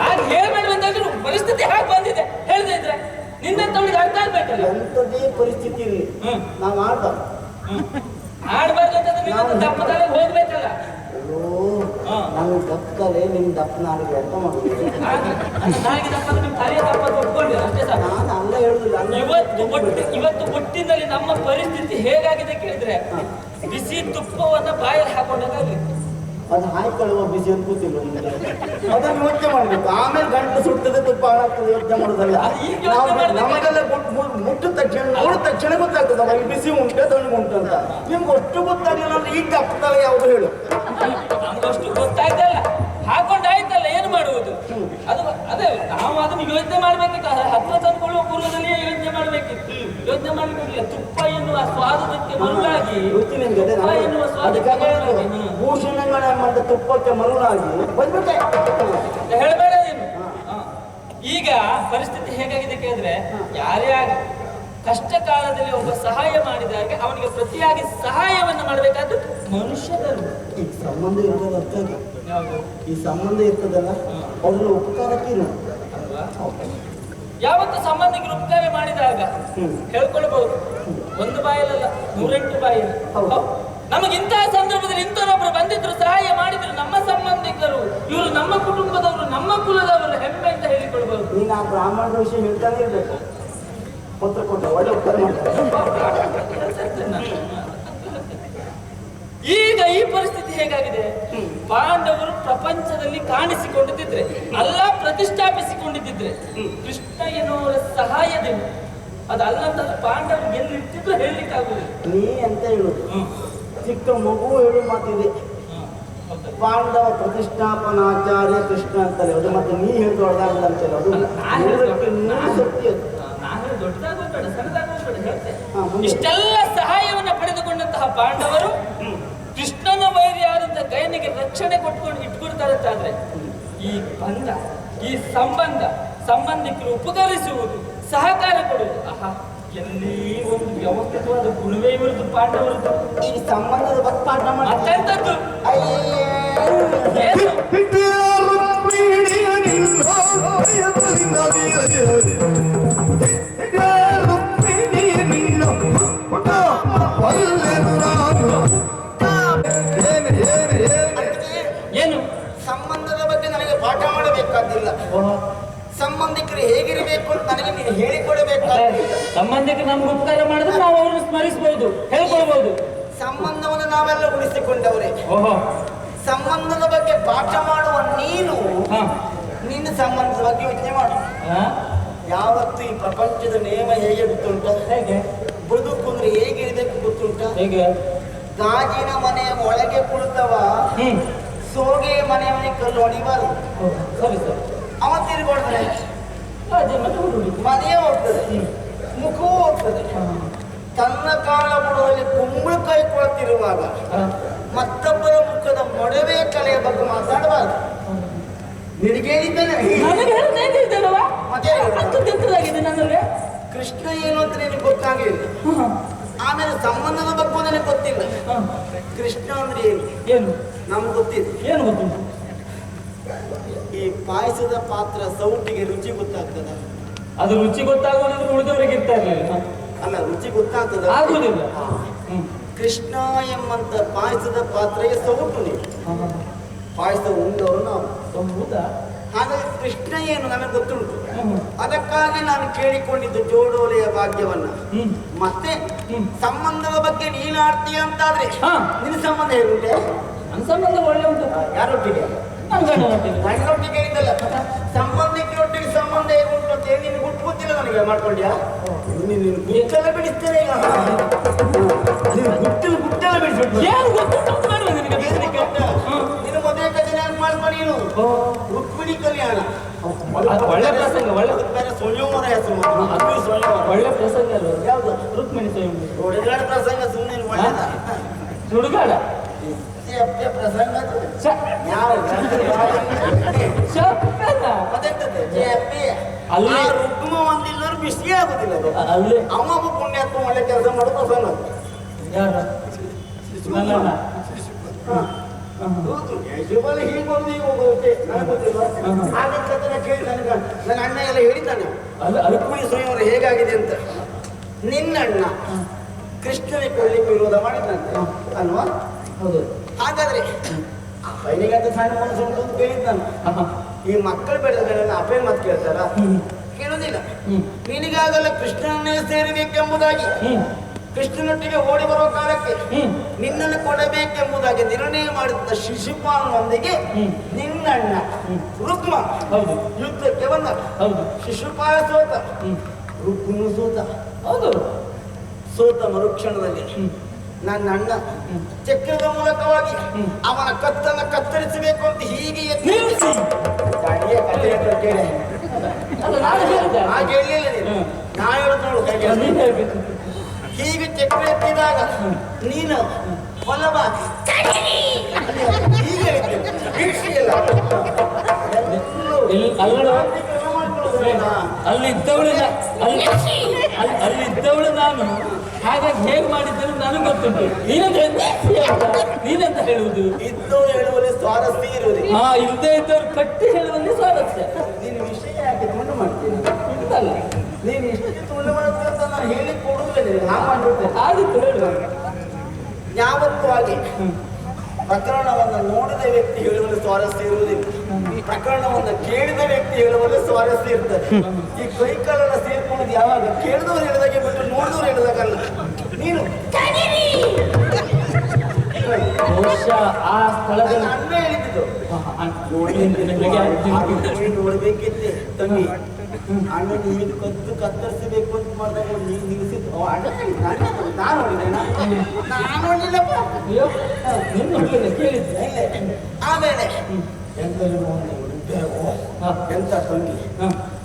S1: ಹಾಗೆ ಹೇಳ್ಬೇಡ್ಬೇಕಾದ್ರೂ ಪರಿಸ್ಥಿತಿ ಹಾಗೆ ಬಂದಿದೆ ಹೇಳ್ದೆ ಇದ್ರೆ ನಿನ್ನಂತವಳಿಗೆ ಅರ್ಥ ಆಗ್ಬೇಕಲ್ಲ.
S2: ಎಂಥದೇ ಪರಿಸ್ಥಿತಿ ಇರಲಿ ನಾವು ಆಡ್ಬಾರ್ದು.
S1: ಆಡ್ಬಾರ್ದು ಅಂತಂದ್ರೆ ನಿನ್ನ ದಪ್ಪ ತಲೆ ಹೋಗ್ಬೇಕಲ್ಲ.
S2: ಅಯ್ಯೋ ನಾನು ದಪ್ಪಲೆ ನಿಮ್ ದಪ್ಪ ನಾಡಿಗೆ ಅರ್ಥ ಮಾಡುದು.
S1: ನಾಳೆಗೆ ದಪ್ಪ ನಿಮ್ ತಲೆಯ ದಪ್ಪ ಒಪ್ಕೊಂಡಿಲ್ಲ ಅಷ್ಟೇ ಸಾಕು.
S2: ನಾನು ಅಲ್ಲ ಹೇಳುದಿಲ್ಲ.
S1: ಇವತ್ತು ಒಟ್ಟಿನಲ್ಲಿ ನಮ್ಮ ಪರಿಸ್ಥಿತಿ ಹೇಗಾಗಿದೆ ಕೇಳಿದ್ರೆ ಬಿಸಿ ತುಪ್ಪವನ್ನ ಬಾಯಲ್ಲಿ ಹಾಕೊಂಡಾಗಲಿ
S2: ಅದು ಹಾಯ್ಕೊಳ್ಳುವ ಬಿಸಿ ಅಂತ ಕೂತಿಲ್ಲ ನಿಮಗೆ. ಅದನ್ನು ಯೋಚನೆ ಮಾಡ್ಬೇಕು. ಆಮೇಲೆ ಗಂಟು ಸುಡ್ತದೆ ತುಪ್ಪ ಹಾಳಾಗ್ತದೆ ಯೋಚನೆ ಮಾಡೋದಲ್ಲ. ನಮಗೆಲ್ಲ ಮುಟ್ಟಿದ ತಕ್ಷಣ ನೋಡಿದ ತಕ್ಷಣ ಗೊತ್ತಾಗ್ತದೆ ಅವಾಗ ಬಿಸಿ ಉಂಟು ತಣ್ಣಗೆ ಉಂಟು ಅಂತ. ನಿಮ್ಗೆ ಅಷ್ಟು ಗೊತ್ತಾಗಲಿಲ್ಲ ಅಂದ್ರೆ ಈಗ ದಪ್ಪದಲ್ಲ ಯಾವುದು ಹೇಳು.
S1: ನಮ್ಗಷ್ಟು ಗೊತ್ತಾಗ್ತಲ್ಲ ಹಾಕೊಂಡಾಯ್ತಲ್ಲ ಏನು ಮಾಡುವುದು. ಅದು ಅದೇ ನಾವು ಅದನ್ನು ಯೋಚನೆ ಮಾಡ್ಬೇಕಿತ್ತು. ಹತ್ರ ತಂದುಕೊಳ್ಳುವ ಪೂರ್ವದಲ್ಲಿಯೇ ಯೋಚನೆ ಮಾಡ್ಬೇಕಿತ್ತು. ಯೋಚನೆ ಮಾಡ್ಬೇಕಿಲ್ಲ. ತುಪ್ಪ ಎನ್ನುವ ಸ್ವಾದಕ್ಕೆ ಮರುಳಾಗಿ
S2: ರುಚಿ ನಿಮ್ಗೆ
S1: ಎನ್ನುವ ಸ್ವಾದಕ್ಕೆ
S2: ಭೂಷಣಗಳ ಎಂಬಂತ ತುಪ್ಪಕ್ಕೆ ಮರುಳಾಗಿ ಬಂದ್ಬಿಟ್ಟೆ
S1: ಹೇಳಬೇಡ ನೀನು. ಈಗ ಪರಿಸ್ಥಿತಿ ಹೇಗಾಗಿದೆ ಕೇಳಿದ್ರೆ ಯಾರೇ ಆಗ ಕಷ್ಟ ಕಾಲದಲ್ಲಿ ಒಬ್ಬ ಸಹಾಯ ಮಾಡಿದಾಗ ಅವನಿಗೆ ಪ್ರತಿಯಾಗಿ ಸಹಾಯವನ್ನು ಮಾಡಬೇಕಾದ್ದು ಮನುಷ್ಯರು.
S2: ಈ ಸಂಬಂಧ ಇರ್ತದೆ ಅರ್ಥಾಗಿ ಈ ಸಂಬಂಧ ಇರ್ತದಲ್ಲ ಅವ್ರನ್ನ ಉಪಕಾರಕ್ಕೆ ಇರು
S1: ಯಾವತ್ತು ಸಂಬಂಧಿಕರು ಉಪಕಾರ ಮಾಡಿದಾಗ ಹೇಳ್ಕೊಳ್ಬಹುದು. ಒಂದು ಬಾಯಲ್ಲ 108 ಬಾಯಲ್ಲಿ. ನಮಗಿಂತಹ ಸಂದರ್ಭದಲ್ಲಿ ಇಂಥವರೊಬ್ಬರು ಬಂದಿದ್ರು ಸಹಾಯ ಮಾಡಿದ್ರು ನಮ್ಮ ಸಂಬಂಧಿಕರು ಇವರು ನಮ್ಮ ಕುಟುಂಬದವರು ನಮ್ಮ ಕುಲದವರು ಹೆಮ್ಮೆ ಅಂತ ಹೇಳಿಕೊಳ್ಬಹುದು.
S2: ನೀನು ಆ ಬ್ರಾಹ್ಮಣದ ವಿಷಯ ಹೇಳ್ತಾನೆ ಇರ್ಬೇಕು. ಪತ್ರ ಕೊಟ್ಟ ಒಳ್ಳೆ ಉತ್ತರ ಮಾಡ್ತಾರೆ.
S1: ಈಗ ಈ ಪರಿಸ್ಥಿತಿ ಹೇಗಾಗಿದೆ, ಪಾಂಡವರು ಪ್ರಪಂಚದಲ್ಲಿ ಕಾಣಿಸಿಕೊಂಡಿದ್ದಿದ್ರೆ ಅಲ್ಲ ಪ್ರತಿಷ್ಠಾಪಿಸಿಕೊಂಡಿದ್ದಿದ್ರೆ ಕೃಷ್ಣ ಎನ್ನುವರ ಸಹಾಯದಿಂದ ಅದಲ್ಲಂತ ಪಾಂಡವರು ಎಲ್ಲಿರ್ತಿದ್ರು ಹೇಳಲಿಕ್ಕಾಗುದಿಲ್ಲ.
S2: ನೀ ಅಂತ ಹೇಳುದು ಚಿಕ್ಕ ಮಗು ಹೇಳು ಮಾತಿದೆ. ಪಾಂಡವ ಪ್ರತಿಷ್ಠಾಪನಾಚಾರ್ಯ ಕೃಷ್ಣ ಅಂತಲೇ ಅದು ಮತ್ತೆ ನೀ ಹೇಳಿದ್ರು ಹೊಡೆದಾಗಲ್ಲ ಅಂತೇಳಿ ಅದು ಸತ್ಯ.
S1: ದೊಡ್ಡದಾಗೋಬೇಡ ಸಣ್ಣದಾಗೋಬೇಡ ಹೇಳ್ತೆ. ಇಷ್ಟೆಲ್ಲ ಸಹಾಯವನ್ನು ಪಡೆದುಕೊಂಡಂತಹ ಪಾಂಡವರು ಕೃಷ್ಣನ ವೈರಿಯಾದಂತಹ ಗಯನಿಗೆ ರಕ್ಷಣೆ ಕೊಟ್ಕೊಂಡು ಇಟ್ಕೊಳ್ತಾರಂತಾದ್ರೆ ಈ ಬಂಧ ಈ ಸಂಬಂಧಿಕರು ಉಪಕರಿಸುವುದು ಸಹಕಾರ ಕೊಡುವುದು ಎಲ್ಲಿ ಒಂದು ವ್ಯವಸ್ಥಿತವಾದ ಗುಣವೇ ಇರುವುದು ಪಾಂಡವರದ್ದು.
S2: ಈ ಸಂಬಂಧದ ಬಗ್ಗೆ ಪಾಠ
S1: ಮತ್ತೆಂತದ್ದು ಏನು
S2: ಸಂಬಂಧದ ಬಗ್ಗೆ ನನಗೆ ಪಾಠ ಮಾಡಬೇಕಾದಿಲ್ಲ. ಸಂಬಂಧಿಕರು ಹೇಗಿರಬೇಕು ಅಂತ ನನಗೆ ನೀನು ಹೇಳಿಕೊಡಬೇಕಾಗಿಲ್ಲ.
S1: ಸಂಬಂಧಿಕರು ನಮ್ಗೆ ಉಪಕಾರ ಮಾಡಿದ್ರೆ ನಾವು ಅವ್ರನ್ನ ಸ್ಮರಿಸಬಹುದು ಹೇಳ್ಕೊಳ್ಬಹುದು.
S2: ಸಂಬಂಧವನ್ನು ನಾವೆಲ್ಲ ಉಳಿಸಿಕೊಂಡವರೇ. ಸಂಬಂಧದ ಬಗ್ಗೆ ಪಾಠ ಮಾಡುವ ನೀನು ನಿನ್ನ ಸಂಬಂಧದ ಬಗ್ಗೆ ಯೋಚನೆ ಮಾಡು. ಯಾವತ್ತು ಈ ಪ್ರಪಂಚದ ನಿಯಮ ಹೇಗೆ ಗೊತ್ತುಂಟ?
S1: ಹೇಗೆ
S2: ಬದುಕುಂದ್ರೆ ಹೇಗಿರಬೇಕು ಗೊತ್ತುಂಟ?
S1: ಹೇಗೆ
S2: ಗಾಜಿನ ಮನೆಯ ಒಳಗೆ ಕುಳಿತವ ಸೋಗೆ ಮನೆಯವನಿಗೆ ಕಲ್ಲು ಹೊಡಿಬಾರ್ದು.
S1: ಸರಿ ಸರಿ
S2: ಅವ ತಿರುಗಾಡ್ತಾನೆ ಮನೆಯೇ ಹೋಗ್ತದೆ ಮುಖವೂ ಹೋಗ್ತದೆ. ತನ್ನ ಕಾಲ ಬುಡದಲ್ಲಿ ಕುಂಬಳಕಾಯಿ ಕೊಳ್ತಿರುವಾಗ ಮತ್ತೊಬ್ಬರ ಮುಖದ ಮೊಡವೆ ಕಲೆಯ ಬಗ್ಗೆ ಮಾತಾಡಬಾರ್ದು. ನಿನಗೇನಿದ್ದಾನೆ
S1: ನನಗೆ
S2: ಕೃಷ್ಣ ಏನು ಅಂತ ನಿನಗೆ ಗೊತ್ತಾಗಲಿಲ್ಲ. ಆಮೇಲೆ ಸಂಬಂಧದ ಬಗ್ಗೆ ನನಗೆ ಗೊತ್ತಿಲ್ಲ. ಕೃಷ್ಣ ಅಂದ್ರೆ
S1: ಏನು
S2: ನಮ್ಗೆ ಗೊತ್ತಿದೆ.
S1: ಏನು ಗೊತ್ತುಂಟು?
S2: ಈ ಪಾಯಸದ ಪಾತ್ರ ಸೌಟಿಗೆ ರುಚಿ ಗೊತ್ತಾಗ್ತದ?
S1: ಅದು ರುಚಿ ಗೊತ್ತಾಗೋದಿದ್ರೆ ಉಳಿದವರಿಗೆ ಇರ್ತಾ ಇರಲಿಲ್ಲ.
S2: ಅಲ್ಲ ರುಚಿ ಗೊತ್ತಾಗ್ತದ
S1: ಆಗುದಿಲ್ಲ.
S2: ಕೃಷ್ಣ ಎಂಬಂತ ಪಾಯಸದ ಪಾತ್ರೆಗೆ ಸೌಟು ನೀವು ಪಾಯಸ ಉಂಡವರು ನಾವು.
S1: ಹೌದಾ?
S2: ಹಾಗಾಗಿ ಕೃಷ್ಣ ಏನು ನನಗೆ ಗೊತ್ತುಂಟು. ಅದಕ್ಕಾಗಿ ನಾನು ಕೇಳಿಕೊಂಡಿದ್ದು ಜೋಡೋಲೆಯ ಭಾಗ್ಯವನ್ನ. ಮತ್ತೆ ಸಂಬಂಧದ ಬಗ್ಗೆ ನೀನು ಆಡ್ತೀಯ ಅಂತಾದ್ರೆ ನಿನ್ನ ಸಂಬಂಧ ಹೇಗುಂಟೆ?
S1: ನನ್ನ ಸಂಬಂಧ ಒಳ್ಳೆ ಉಂಟು.
S2: ಯಾರೊಟ್ಟಿಗೆ? ನನ್ನೊಟ್ಟಿಗೆ ಇದ್ದಲ್ಲ, ಸಂಬಂಧಿಕರೊಟ್ಟಿಗೆ ಸಂಬಂಧ ಹೇಗುಂಟು ಅಂತ ಹೇಳಿ ನಿನ್ಗೆ ಗುಟ್ಟು ಗೊತ್ತಿಲ್ಲ ನನಗೆ ಮಾಡ್ಕೊಂಡ್ಯಾ? ನೀನು ಗುಟ್ಟೆಲ್ಲ ಬಿಡಿಸ್ತೇನೆ ಈಗ. ನೀನು ಗುಟ್ಟೆಲ್ಲ ಬಿಡಿಸ್ಬಿಟ್ಟು ನೀನು ಮದುವೆ ಕಥೆ ನಾನು ಮಾಡ್ಕೊ. ನೀನು ರುಕ್ಮಿಣಿ ಕಲ್ಯಾಣ
S1: ಒಳ್ಳೆ ಪ್ರಸಂಗ, ಒಳ್ಳೆ
S2: ಸಂಯಮರ ಹೆಸರು, ಅದು ಸಂಯಮ
S1: ಒಳ್ಳೆ ಪ್ರಸಂಗ ಅಲ್ವ?
S2: ಯಾವುದು?
S1: ರುಕ್ಮಿಣಿ ಸ್ವಯಂ
S2: ಹುಡುಗಾಡ ಪ್ರಸಂಗ ಸುಮ್ಮನೆ ಒಳ್ಳೆದ
S1: ಹುಡುಗಾಡ
S2: ಪ್ರಸಂಗ
S1: ಅಲ್ಲಿ
S2: ರುಕ್ಮ ಒಂದಿಲ್ಲರೂ ಬಿಸಿ ಆಗುದಿಲ್ಲ.
S1: ಅಲ್ಲಿ
S2: ಅಮ್ಮ ಪುಣ್ಯಾತ್ಮ ಒಳ್ಳೆ ಕೆಲಸ ಮಾಡೋ ಪ್ರಸಂಗ. ಯಜಮಾನ ಹೀಗೊಂದು ಈಗ ಹೋಗುತ್ತೆ ನನಗೆ ಗೊತ್ತಿಲ್ಲ. ಆದ ಕೇಳಿ ನನ್ನ ಅಣ್ಣ ಎಲ್ಲ ಹೇಳಿದ್ದಾನೆ ರುಕ್ಮಿಣಿ ಸ್ವಯಂವರ ಹೇಗಾಗಿದೆ ಅಂತ. ನಿನ್ನಣ್ಣ ಕೃಷ್ಣನಿಗೆ ಕೊಡ್ಲಿಕ್ಕೆ ವಿರೋಧ ಮಾಡಿದ್ದಂತೆ ಅಲ್ವಾ?
S1: ಹೌದು.
S2: ಹಾಗಾದ್ರೆ ಬೈನಿಗಂತ ಸಣ್ಣ ಮನಸ್ಸು ಉಂಟು ಅಂತ ಕೇಳಿದ್ ನಾನು. ಈ ಮಕ್ಕಳು ಬೆಳೆದ ಅಪ್ಪೇ ಮಾತು ಕೇಳ್ತಾರ? ಕೇಳುದಿಲ್ಲ. ನಿನಗಾಗಲ್ಲ ಕೃಷ್ಣನನ್ನೇ ಸೇರಬೇಕೆಂಬುದಾಗಿ, ಕೃಷ್ಣನೊಟ್ಟಿಗೆ ಓಡಿ ಬರುವ ಕಾಲಕ್ಕೆ ನಿನ್ನನ್ನು ಕೊಡಬೇಕೆಂಬುದಾಗಿ ನಿರ್ಣಯ ಮಾಡಿದ ಶಿಶುಪಾಲನೊಂದಿಗೆ ನಿನ್ನಣ್ಣ ರುಕ್ಮ ಯುದ್ಧಕ್ಕೆ ಬಂದ. ಶಿಶುಪಾಲ ಸೋತ, ರುಕ್ಮನು ಸೋತ.
S1: ಹೌದು.
S2: ಸೋತ ಮರುಕ್ಷಣದಲ್ಲಿ ನನ್ನ ಅಣ್ಣ ಚಕ್ರದ ಮೂಲಕವಾಗಿ ಅವನ ಕತ್ತನ್ನು ಕತ್ತರಿಸಬೇಕು ಅಂತ ಹೀಗೆ ಹಾಗೆ ನಾ ಹೇಳುದು ಹೀಗೆ ಚಕ್ರ ಎತ್ತಿದಾಗ ನೀನು ಹೊಲಬ ಹೀಗೆ
S1: ಅಲ್ಲಿದ್ದವಳು ನಾನು. ಹಾಗಾಗಿ ಹೇಗೆ ಮಾಡಿದ್ದರು ನನಗೆ ಗೊತ್ತುಂಟು. ನೀನೆಂತ ಹೇಳುವುದು?
S2: ಇದ್ದವರು ಹೇಳುವಲ್ಲಿ ಸ್ವಾರಸ್ಯ ಇರುವುದಿಲ್ಲ.
S1: ಇಲ್ಲದೆ ಇದ್ದವ್ರು ಕಟ್ಟಿ ಹೇಳುವಲ್ಲಿ ಸ್ವಾರಸ್ಯ.
S2: ನೀನು ವಿಷಯ ಯಾಕೆ ತುಂಡು ಮಾಡ್ತೀನಿ? ಇಲ್ಲ, ನೀನು ಇಷ್ಟು ತುಂಡು ಮಾಡುತ್ತೆ ಅಂತ ನಾನು ಹೇಳಿ ಕೊಡುವುದಿಲ್ಲ. ನಾ ಮಾಡಿಬಿಡ್ತೇನೆ.
S1: ಆಗಿತ್ತು ಹೇಳುವ.
S2: ಯಾವತ್ತೂ ಹಾಗೆ ಪ್ರಕರಣವನ್ನು ನೋಡಿದ ವ್ಯಕ್ತಿ ಹೇಳುವಲ್ಲಿ ಸ್ವಾರಸ್ಯ ಇರುವುದಿಲ್ಲ. ಪ್ರಕರಣವನ್ನು ಕೇಳಿದ ವ್ಯಕ್ತಿ ಹೇಳುವಲ್ಲಿ ಸ್ವಾರಸ್ಯ ಇರ್ತದೆ. ಈ ಕೈಕಾಲೆಲ್ಲ ಸೇರ್ಕೊಳ್ಳೋದು ಯಾವಾಗ? ಕೇಳಿದವರು ಹೇಳಿದಾಗೆ ಬಿಟ್ಟು ನೋಡಿದವರು ಹೇಳಿದಾಗಲ್ಲ. ನೀನು
S1: ಆ ಸ್ಥಳದಲ್ಲಿ
S2: ಅಣ್ಣ ಹೇಳಿದ್ದು ನೋಡ್ಬೇಕಿತ್ತೆ ತಂಗಿ. ಅಣ್ಣ ನೀನು ಕದ್ದು ಕತ್ತರಿಸಬೇಕು ಅಂತ ಮಾಡಿದಾಗ ನೀನು ನಿಲ್ಲಿಸಿದ್ದು ನಾನು ನೋಡಿದ್ದೇನಾ? ನಾನು ನೋಡ್ಲಿಲ್ಲಪ್ಪ. ಆಮೇಲೆ ಎಂತ ತಂಗಿ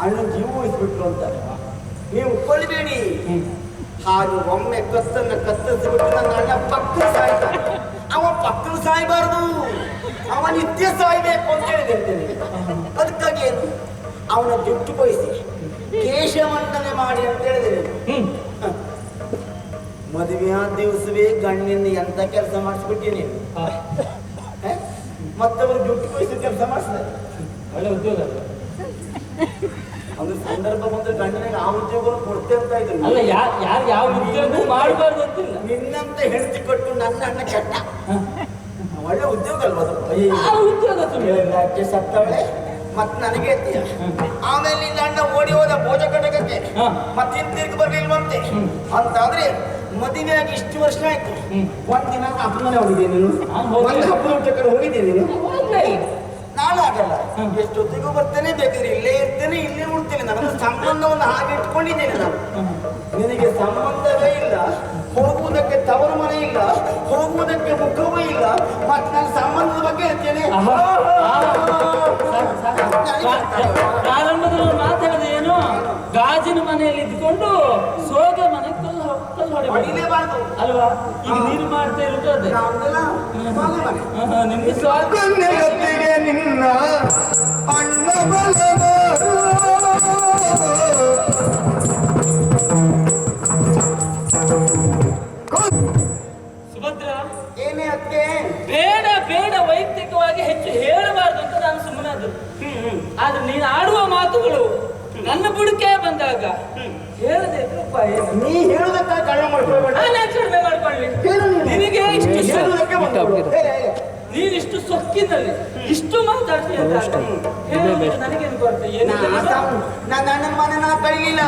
S2: ಅಣ್ಣ ಜೀವ ಉಳಿಸ್ಬಿಟ್ರು ಅಂತ ನೀವು ಕೊಳ್ಬೇಡಿ. ಹಾಗೆ ಒಮ್ಮೆ ಕತ್ತನ್ನು ಕತ್ತರಿಸಿಬಿಟ್ಟು ನನ್ನ ಅಣ್ಣ ಪಕ್ಕದ ಸಾಯ್ತಾನೆ. ಅವ ಪಕ್ಕದ ಸಾಯ್ಬಾರ್ದು, ಅವ ನಿತ್ಯ ಸಾಯ್ಬೇಕು ಅಂತ ಹೇಳಿದ್ದೇನೆ. ಅದಕ್ಕಾಗಿ ಏನು ಅವನ ಜುಟ್ಟು ಕೊಯಿಸಿ ಕೇಶಮಂಡನೆ ಮಾಡಿ ಅಂತ ಹೇಳಿದ್ದೇನೆ. ಮದುವೆಯಾದ ದಿವಸವೇ ಗಣ್ಣಿಂದ ಎಂತ ಕೆಲಸ ಮಾಡಿಸ್ಬಿಟ್ಟಿನಿ. ಮತ್ತವರು ಜುಟ್ಟು ಕೊಯಿಸಿ ಕೆಲಸ ಮಾಡಿಸ್ತಾರೆ.
S1: ಒಳ್ಳೆ ಉದ್ಯೋಗ.
S2: ಒಂದು ಸಂದರ್ಭ ಬಂದ್ರೆ ಗಂಡನಿಗೆ ಆ ಉದ್ಯೋಗ ಕೊಡ್ತೇ ಅಂತ ಇದ್ರು.
S1: ಅಲ್ಲ, ಯಾರು ಯಾವ ಉದ್ಯೋಗ ಮಾಡಬಾರ್ದು ಅಂತಿಲ್ಲ.
S2: ನಿನ್ನಂತ ಹೆಂಡತಿ ಕೊಟ್ಟು ನನ್ನ ಅಣ್ಣ ಕೆಟ್ಟ. ಒಳ್ಳೆ ಉದ್ಯೋಗ ಅಲ್ವಾ ಉದ್ಯೋಗ? ಸತ್ತವಳೆ ಮತ್ ನನಗೆ ಎತ್ತೀಯ. ಆಮೇಲೆ ನಿನ್ನ ಅಣ್ಣ ಓಡಿ ಹೋದ ಭೋಜ ಕಟಕಕ್ಕೆ, ಮತ್ತೆ ಹಿಂತಿರುಗಿ ಬರ್ಲಿಲ್ವಂತೆ. ಅಂತಾದ್ರೆ ಮದುವೆಯಾಗಿ ಇಷ್ಟು ವರ್ಷ ಆಯ್ತು. ಒಂದಿನ ಅಪ್ಪನೇ ಹೋಗಿದ್ದೆ ನೀನು? ಒಂದು ಹಬ್ಬದ ಊಟ ಕಡೆ ಹೋಗಿದ್ದೆ ನೀನು? ನಾನು ಆಗಲ್ಲ. ಎಷ್ಟೊತ್ತಿಗೂ ಬರ್ತೇನೆ, ಬೇಕಾದ್ರೆ ಇಲ್ಲೇ ಇರ್ತೇನೆ, ಇಲ್ಲೇ ಉಳ್ತೇನೆ. ನನ್ನ ಸಂಬಂಧವನ್ನು ಹಾಗೆ ಇಟ್ಕೊಂಡಿದ್ದೇನೆ ನಾನು. ನಿನಗೆ ಸಂಬಂಧವೇ ಇಲ್ಲ, ಹೋಗುವುದಕ್ಕೆ ತವರು ಮನೆ ಇಲ್ಲ, ಹೋಗುವುದಕ್ಕೆ ಮುಖವೂ ಇಲ್ಲ, ಮತ್ತೆ ನನ್ನ ಸಂಬಂಧದ ಬಗ್ಗೆ ಹೇಳ್ತೇನೆ.
S1: ಪ್ರಾರಂಭದಲ್ಲಿ ಮಾತಾಡೋದು ಏನು? ಗಾಜಿನ ಮನೆಯಲ್ಲಿ ಇದ್ಕೊಂಡು ಸೋಗ ಮನೆ ಕಲ್ಲು
S2: ಹೊಡಿಲೇಬಾರ್ದು
S1: ಅಲ್ವಾ? ಈಗ ನೀರು ಮಾಡ್ತಾ ಇರೋದು ಅದೇ. ನಿಮ್ಗೆ ಸ್ವಾಗತ.
S3: ನಿನ್ನ ಅಣ್ಣ ಬಲವ
S1: ಸುಭದ್ರ,
S2: ಏನೇ ಅದಕ್ಕೆ
S1: ಬೇಡ ಬೇಡ ವೈಯಕ್ತಿಕವಾಗಿ ಹೆಚ್ಚು ಹೇಳಬಾರ್ದು ಅಂತ ನಾನು ಸುಮ್ಮನಾದ್ರು. ಆದ್ರೆ ನೀನು ಆಡುವ ಮಾತುಗಳು ನನ್ನ ಬುಡಕೆ ಬಂದಾಗ ಹೇಳದೆ
S2: ನೀ ಹೇಳುದಕ್ಕಾಗಿ ಕಡಿಮೆ ಮಾಡ್ಕೊಳ್ಬೇಡ.
S1: ಕಡಿಮೆ ಮಾಡ್ಕೊಳ್ಳಿ. ನಿನಗೆ ಇಷ್ಟು
S2: ಹೇಳುದಕ್ಕೆ
S1: ನೀನಿಷ್ಟು ಸೊಕ್ಕಿನಲ್ಲಿ ಇಷ್ಟು ಮಾತಾಡ್ತೀಯ ಅಂತ ಹೇಳುವುದು ನನಗೇನು ಕೊರತೆ ಏನು
S2: ನನ್ನ ಅಣ್ಣನ ಮನೆ ನಾ ಕಳಿಲಿಲ್ಲ.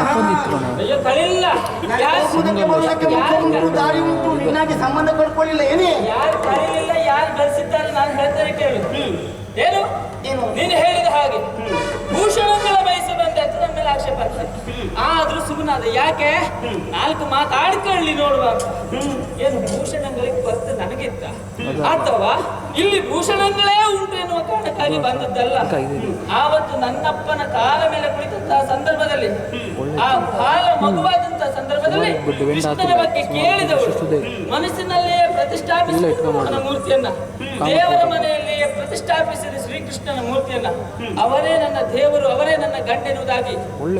S1: ಅಯ್ಯೋ ಕಳಿಲ್ಲ
S2: ದಾರಿ ಉಂಟು, ನಿನ್ನಾಗಿ ಸಂಬಂಧ ಕಳ್ಕೊಳ್ಳಿಲ್ಲ. ಏನೇ
S1: ಯಾರು ಕಳಿಲಿಲ್ಲ, ಯಾರು ಬೆಳೆಸಿದ್ದಾರೆ ನಾನು ಹೇಳ್ತೇನೆ ಕೇಳು. ಏನು ನೀನು ಹೇಳಿದ ಹಾಗೆ ಭೂಷಣಗಳ ಬಯಸಿ ಬಂದೆ ಅಂತ ನಮ್ಮ ಮೇಲೆ ಆಕ್ಷೇಪ ಆಗ್ತದೆ. ಆದ್ರೂ ಸುಮ್ಮನಾದ ಯಾಕೆ? ನಾಲ್ಕು ಮಾತಾಡ್ಕೊಳ್ಳಿ ನೋಡುವಾಗ ಏನು ಭೂಷಣಗಳಿಗೆ ಬರ್ತ ನನಗಿತ್ತ ಅಥವಾ ಇಲ್ಲಿ ಭೂಷಣಗಳೇ ಉಂಟು ಎನ್ನುವ ಕಾರಣಕ್ಕಾಗಿ ಬಂದದ್ದಲ್ಲ. ಆವತ್ತು ನನ್ನಪ್ಪನ ಕಾಲ ಮೇಲೆ ಕುಳಿತಂತಹ ಸಂದರ್ಭದಲ್ಲಿ, ಆ ಬಾಲ ಮಗುವಾದಂತಹ ಸಂದರ್ಭದಲ್ಲಿ ಕೃಷ್ಣನ ಬಗ್ಗೆ ಕೇಳಿದವರು ಮನಸ್ಸಿನಲ್ಲಿಯೇ ಪ್ರತಿಷ್ಠಾಪಿಸಿದ ಮೂರ್ತಿಯನ್ನ, ದೇವರ ಮನೆಯಲ್ಲಿಯೇ ಪ್ರತಿಷ್ಠಾಪಿಸಿದ ಶ್ರೀಕೃಷ್ಣನ ಮೂರ್ತಿಯನ್ನ, ಅವರೇ ನನ್ನ ದೇವರು, ಅವರೇ ನನ್ನ ಗಂಡೆನ್ನುವುದಾಗಿ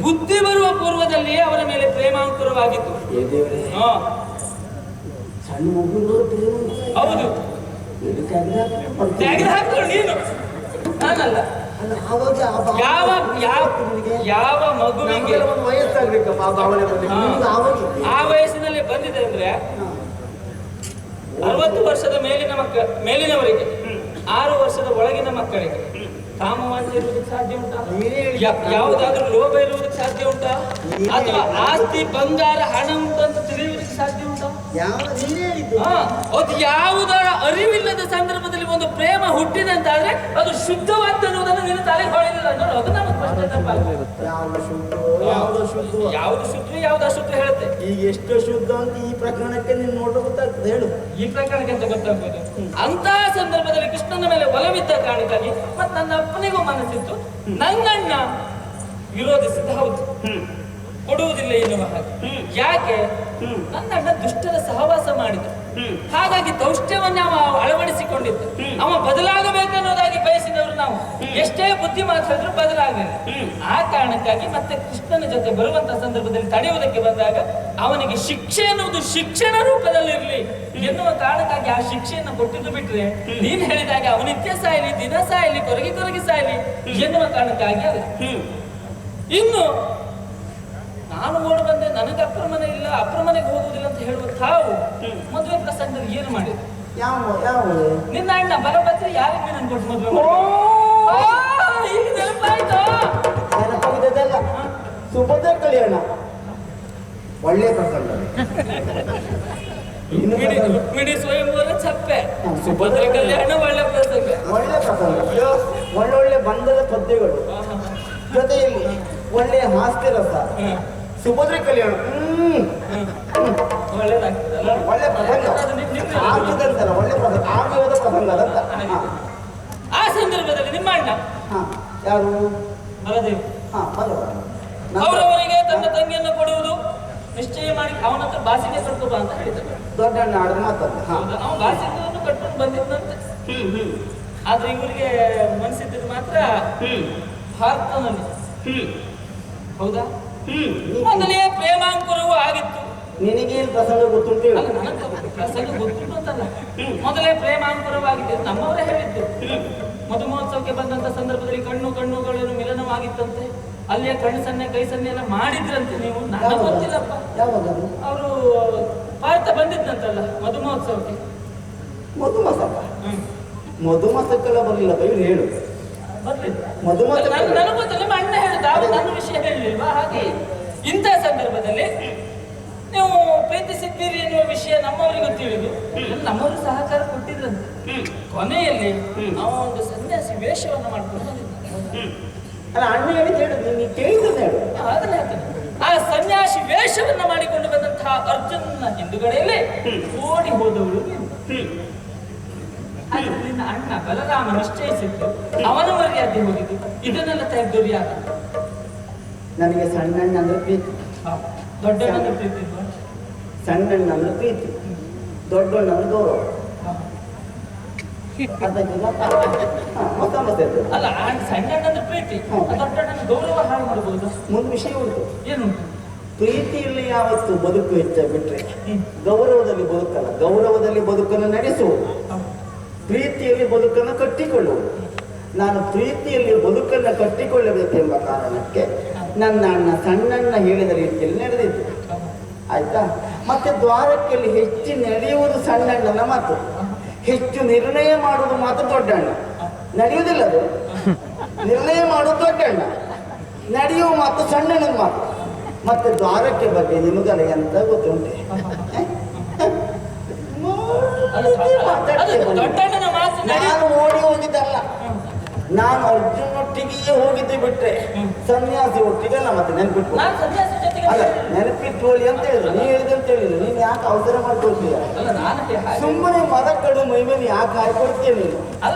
S1: ಬುದ್ಧಿ ಬರುವ ಪೂರ್ವದಲ್ಲಿಯೇ ಅವರ ಮೇಲೆ ಪ್ರೇಮಾಂಕುರವಾಗಿತ್ತು.
S2: ಸಣ್ಣ ಮಗು
S1: ಹೌದು, ತೆಗೆದುಹಾಕೊಂಡು ನೀನು, ನಾನಲ್ಲ. ಯಾವ ಯಾವ ಮಗುವಿಗೆ
S2: ವಯಸ್ಸಾಗ್ಬೇಕಪ್ಪ
S1: ಆ ವಯಸ್ಸಿನಲ್ಲಿ ಬಂದಿದೆ ಅಂದ್ರೆ 60 ವರ್ಷದ ಮೇಲಿನವರಿಗೆ 6 ವರ್ಷದ ಒಳಗಿನ ಮಕ್ಕಳಿಗೆ ಕಾಮವಾಂಛೆ ಇರುವುದಕ್ಕೆ ಸಾಧ್ಯ ಉಂಟಾ? ಯಾವುದಾದ್ರೂ ಲೋಭ ಇರುವುದಕ್ಕೆ ಸಾಧ್ಯ ಉಂಟಾ? ಅಥವಾ ಆಸ್ತಿ ಬಂಗಾರ ಹಣ ಉಂಟು ಅಂತ ತಿಳಿಯುವುದಕ್ಕೆ ಸಾಧ್ಯ ಉಂಟಾ? ಅದು ಯಾವುದರ ಅರಿವಿಲ್ಲದ ಸಂದರ್ಭದಲ್ಲಿ ಒಂದು ಪ್ರೇಮ ಹುಟ್ಟಿದಂತಾದ್ರೆ ಅದು ಶುದ್ಧವಾದ ಅನ್ನೋದನ್ನು ನಿನ್ನ ತಲೆ ಹೊಳೆಯಲಿಲ್ಲ ಅನ್ನೋದು ಅದು ನಮಗೆ ಪ್ರಶ್ನೆ ತಪ್ಪಾಗುತ್ತೆ. ಯಾವುದು ಶುದ್ಧ ಯಾವ್ದು ಅಶುದ್ಧ ಹೇಳುತ್ತೆ.
S2: ಈಗ ಎಷ್ಟು ಶುದ್ಧ ಅಂತ ಈ ಪ್ರಕರಣಕ್ಕೆ ನೀನು ನೋಡ್ತಾ ಗೊತ್ತಾಗ್ತದೆ. ಹೇಳು,
S1: ಈ ಪ್ರಕರಣಕ್ಕೆ ಅಂತ ಗೊತ್ತಾಗ್ಬೋದು. ಅಂತಹ ಸಂದರ್ಭದಲ್ಲಿ ಕೃಷ್ಣನ ಮೇಲೆ ಒಲವಿದ್ದ ಕಾರಣಕ್ಕಾಗಿ ಮತ್ತೆ ನನ್ನ ಅಪ್ಪನಿಗೂ ಮನಸ್ಸಿತ್ತು, ನನ್ನಣ್ಣ ವಿರೋಧಿಸಿದ ಹೌದು, ಕೊಡುವುದಿಲ್ಲ ಎನ್ನುವ ಹಾಗೆ. ಯಾಕೆ? ನನ್ನಣ್ಣ ದುಷ್ಟರ ಸಹವಾಸ ಮಾಡಿದ, ಹಾಗಾಗಿ ದೌಷ್ಟ್ಯವನ್ನ ಅವ ಅಳವಡಿಸಿಕೊಂಡಿದ್ದ. ಅವ ಬದಲಾಗಬೇಕನ್ನೋದಾಗಿ ಬಯಸಿದವರು ನಾವು. ಎಷ್ಟೇ ಬುದ್ಧಿ ಮಾತಾಡಿದ್ರು ಬದಲಾಗಲಿಲ್ಲ. ಆ ಕಾರಣಕ್ಕಾಗಿ ಮತ್ತೆ ಕೃಷ್ಣನ ಜೊತೆ ಬರುವಂತಹ ಸಂದರ್ಭದಲ್ಲಿ ತಡೆಯುವುದಕ್ಕೆ ಬಂದಾಗ ಅವನಿಗೆ ಶಿಕ್ಷೆ ಎನ್ನುವುದು ಶಿಕ್ಷಣ ರೂಪದಲ್ಲಿರಲಿ ಎನ್ನುವ ಕಾರಣಕ್ಕಾಗಿ ಆ ಶಿಕ್ಷೆಯನ್ನು ಕೊಟ್ಟಿದ್ದು ಬಿಟ್ರೆ, ನೀನ್ ಹೇಳಿದಾಗ ಅವನು ನಿತ್ಯ ಸಾಯಲಿ, ದಿನ ಸಾಯಲಿ, ಕೊರಗಿ ಸಾಯಲಿ ಎನ್ನುವ ಕಾರಣಕ್ಕಾಗಿ ಅಲ್ಲ. ಇನ್ನು ನಾನು ಓಡಿ ಬಂದೆ, ನನಗೆ ಅಪ್ರಮನೆ ಇಲ್ಲ, ಅಪ್ರಮನೆಗೆ ಹೋಗುವುದಿಲ್ಲ ಅಂತ ಹೇಳುವ ತಾವು ಮದುವೆ ಪ್ರಸಂಗದಲ್ಲಿ ಏನು ಮಾಡಿದ್ರು? ನಿನ್ನ ಅಣ್ಣ ಬಲಭದ್ರ ಯಾರಿಗೆ ನನ್ ಕೊಟ್ಟು ಮದುವೆ ಈಗ ನೆನಪಾಯ್ತು.
S2: ನೆನಪಾಗಿದ್ದಲ್ಲ, ಸುಭದ್ರ ಕಲ್ಯಾಣ ಒಳ್ಳೆ ಪ್ರಸಂಗ.
S1: ರುಕ್ಮಿಣಿ ಸ್ವಯಂವರ ಚಪ್ಪೆ, ಸುಭದ್ರ ಕಲ್ಯಾಣ ಒಳ್ಳೆ ಪ್ರಸಂಗ.
S2: ಒಳ್ಳೊಳ್ಳೆ ಬಂಧದ ಪದ್ಯಗಳು, ಜೊತೆಯಲ್ಲಿ ಒಳ್ಳೆಯ ಹಾಸ್ಯ ರಸ, ಸುಭದ್ರ ಕಲ್ಯಾಣ
S1: ಒಳ್ಳೆದಾಗ್ತದಲ್ಲ,
S2: ಒಳ್ಳೆ ಪ್ರಸಂಗ ಆಗ್ತದಂತಲ್ಲ, ಒಳ್ಳೆ ಪ್ರಸಂಗ ಆಗೋದ ಪ್ರಸಂಗ ಅದಂತ.
S1: ಆ ಸಂದರ್ಭದಲ್ಲಿ ನಿಮ್ಮ ಅಣ್ಣ
S2: ಯಾರು?
S1: ಬಲದೇವ್ ಅವರವರಿಗೆ ತನ್ನ ತಂಗಿಯನ್ನು ಕೊಡುವುದು ನಿಶ್ಚಯ ಮಾಡಿ ಅವನ ಹತ್ರ ಬಾಸಿಗೆ ಕಟ್ಕೊ ಬಾ ಅಂತ ಹೇಳಿದ್ದಾರೆ.
S2: ದೊಡ್ಡ ಅಣ್ಣ ಆಡಿದ ಮಾತಲ್ಲ.
S1: ಅವ ಬಾಸಿಗೆಯನ್ನು ಕಟ್ಕೊಂಡು ಬಂದಿದ್ದಂತೆ. ಆದ್ರೆ ಇವರಿಗೆ ಮನಸ್ಸಿದ್ದು ಮಾತ್ರ ಭಾರತನಲ್ಲಿ. ಹೌದಾ? ಮೊದಲೇ ಪ್ರೇಮಾಂಕುರವೂ ಆಗಿತ್ತು.
S2: ನಿನಗೇನು ಪ್ರಸಂಗ ಗೊತ್ತುಂಟು?
S1: ನನಗೆ ಪ್ರಸಂಗ ಗೊತ್ತುಂಟು ಅಂತಲ್ಲ, ಮೊದಲೇ ಪ್ರೇಮಾಂಕುರವಾಗಿದೆ. ನಮ್ಮವರೇ ಹೇಳಿದ್ದು, ಮಧುಮಹೋತ್ಸವಕ್ಕೆ ಬಂದಂತ ಸಂದರ್ಭದಲ್ಲಿ ಕಣ್ಣುಗಳನ್ನು ಮಿಲನವಾಗಿತ್ತಂತೆ. ಅಲ್ಲಿಯ ಕಣ್ಣು ಸನ್ನೆ ಕೈ ಸನ್ನೆ ಎಲ್ಲ ಮಾಡಿದ್ರಂತೆ. ನೀವು ನನಗೆ ಗೊತ್ತಿಲ್ಲಪ್ಪ. ಅವರು ಭಾರತ ಬಂದಿದ್ದಂತಲ್ಲ ಮಧುಮಹೋತ್ಸವಕ್ಕೆ.
S2: ಮಧುಮಸಕ್ಕೆಲ್ಲ ಬರಲಿಲ್ಲ, ಬೈರು ಹೇಳು.
S1: ನನಗೆ ಗೊತ್ತಿಲ್ಲ, ನಿಮ್ಮ ಅಣ್ಣ ಹೇಳಿದ ನನ್ನ ವಿಷಯ ಹೇಳಲಿಲ್ವಾ? ಹಾಗೆ ಇಂಥ ಸಂದರ್ಭದಲ್ಲಿ ನೀವು ಪ್ರೀತಿಸಿದ್ದೀರಿ ಎನ್ನುವ ವಿಷಯ ನಮ್ಮವರಿಗೂ ತಿಳಿದು ನಮ್ಮವರು ಸಹಕಾರ ಕೊಟ್ಟಿದ್ರಂತೆ. ಕೊನೆಯಲ್ಲಿ ಅವ ಒಂದು ಸನ್ಯಾಸಿ ವೇಷವನ್ನು ಮಾಡ್ಕೊಂಡು ಬಂದಿದ್ದ.
S2: ಅಲ್ಲ, ಅಣ್ಣ ಹೇಳಿದ್ದು ಹೇಳು, ನೀನು ಕೇಳಿದ್ದನ್ನು ಹೇಳು.
S1: ಅದನ್ನೇ ಹೇಳ್ತೇನೆ. ಆ ಸನ್ಯಾಸಿ ವೇಷವನ್ನ ಮಾಡಿಕೊಂಡು ಬಂದಂತಹ ಅರ್ಜುನನ ಹಿಂದುಗಡೆಯಲ್ಲಿ ಓಡಿ ಹೋದವಳು ನಿನ್ನ ಅಣ್ಣ ಬಲರಾಮ ನಿಶ್ಚಯಿಸಿದ್ದು, ಅವನ ಮರ್ಯಾದೆ ಹೋಗಿದ್ದು. ಇದನ್ನೆಲ್ಲ ತೆಗೆದವರು ಯಾರು?
S2: ನನಗೆ ಸಣ್ಣಣ್ಣ ಅಂದ್ರೆ ಪ್ರೀತಿ,
S1: ದೊಡ್ಡಣ್ಣ ಪ್ರೀತಿ.
S2: ಸಣ್ಣಣ್ಣ ಅಂದ್ರೆ ಪ್ರೀತಿ, ದೊಡ್ಡಣ್ಣ ಅಂದ್ರೆ ಗೌರವ.
S1: ಅಲ್ಲ, ಸಣ್ಣಣ್ಣ ಅಂದ್ರೆ ಪ್ರೀತಿ, ದೊಡ್ಡಣ್ಣ ಗೌರವ ಹಾಳು ಮಾಡಬಹುದು.
S2: ಮುಂದೆ ವಿಷಯ ಉಂಟು.
S1: ಏನುಂಟು?
S2: ಪ್ರೀತಿಯಲ್ಲಿ ಯಾವತ್ತು ಬದುಕು ಹೆಚ್ಚ ಬಿಟ್ರೆ ಗೌರವದಲ್ಲಿ ಬದುಕಲ್ಲ. ಗೌರವದಲ್ಲಿ ಬದುಕನ್ನು ನಡೆಸುವುದು, ಪ್ರೀತಿಯಲ್ಲಿ ಬದುಕನ್ನು ಕಟ್ಟಿಕೊಳ್ಳುವುದು. ನಾನು ಪ್ರೀತಿಯಲ್ಲಿ ಬದುಕನ್ನು ಕಟ್ಟಿಕೊಳ್ಳಬೇಕೆಂಬ ಕಾರಣಕ್ಕೆ ನನ್ನ ಅಣ್ಣ ಸಣ್ಣಣ್ಣ ಹೇಳಿದ ರೀತಿಯಲ್ಲಿ ನಡೆದಿದ್ದು. ಆಯ್ತಾ? ಮತ್ತೆ ದ್ವಾರಕ್ಕೆಲ್ಲಿ ಹೆಚ್ಚು ನಡೆಯುವುದು ಸಣ್ಣಣ್ಣನ ಮಾತು, ಹೆಚ್ಚು ನಿರ್ಣಯ ಮಾಡುವುದು ಮಾತ್ರ ದೊಡ್ಡಣ್ಣ, ನಡೆಯುವುದಿಲ್ಲ ಅದು. ನಿರ್ಣಯ ಮಾಡುವುದು ದೊಡ್ಡಣ್ಣ, ನಡೆಯುವ ಮಾತು ಸಣ್ಣನ ಮಾತು. ಮತ್ತೆ ದ್ವಾರಕ್ಕೆ ಬಗ್ಗೆ ನಿಮಗಲ್ಲ ಎಂತ ಗೊತ್ತುಂಟೆ? ನಾನು ಓಡಿ ಹೋಗಿದ್ದಲ್ಲ, ನಾನು ಅರ್ಜುನೊಟ್ಟಿಗೆ ಹೋಗಿದ್ದೆ ಬಿಟ್ರೆ ಸನ್ಯಾಸಿ ಒಟ್ಟಿಗೆ ಅಲ್ಲ. ಮತ್ತೆ ನೆನಪಿಟ್ಟು ಅಲ್ಲ, ನೆನಪಿಟ್ಟುಕೊಳ್ಳಿ ಅಂತ ಹೇಳಿದ್ರು, ನೀ ಹೇಳಿದೆ ಅಂತ ಹೇಳಿದ್ರು. ನೀನು ಯಾಕೆ ಅವಸರ ಮಾಡ್ಕೊಳ್ತೀಯ? ಸುಮ್ಮನೆ ಮದ ಕಡು ಮೈ ಮೇಲೆ ಯಾಕೆ ಹಾಕೊಳ್ತೀಯ ನೀನು?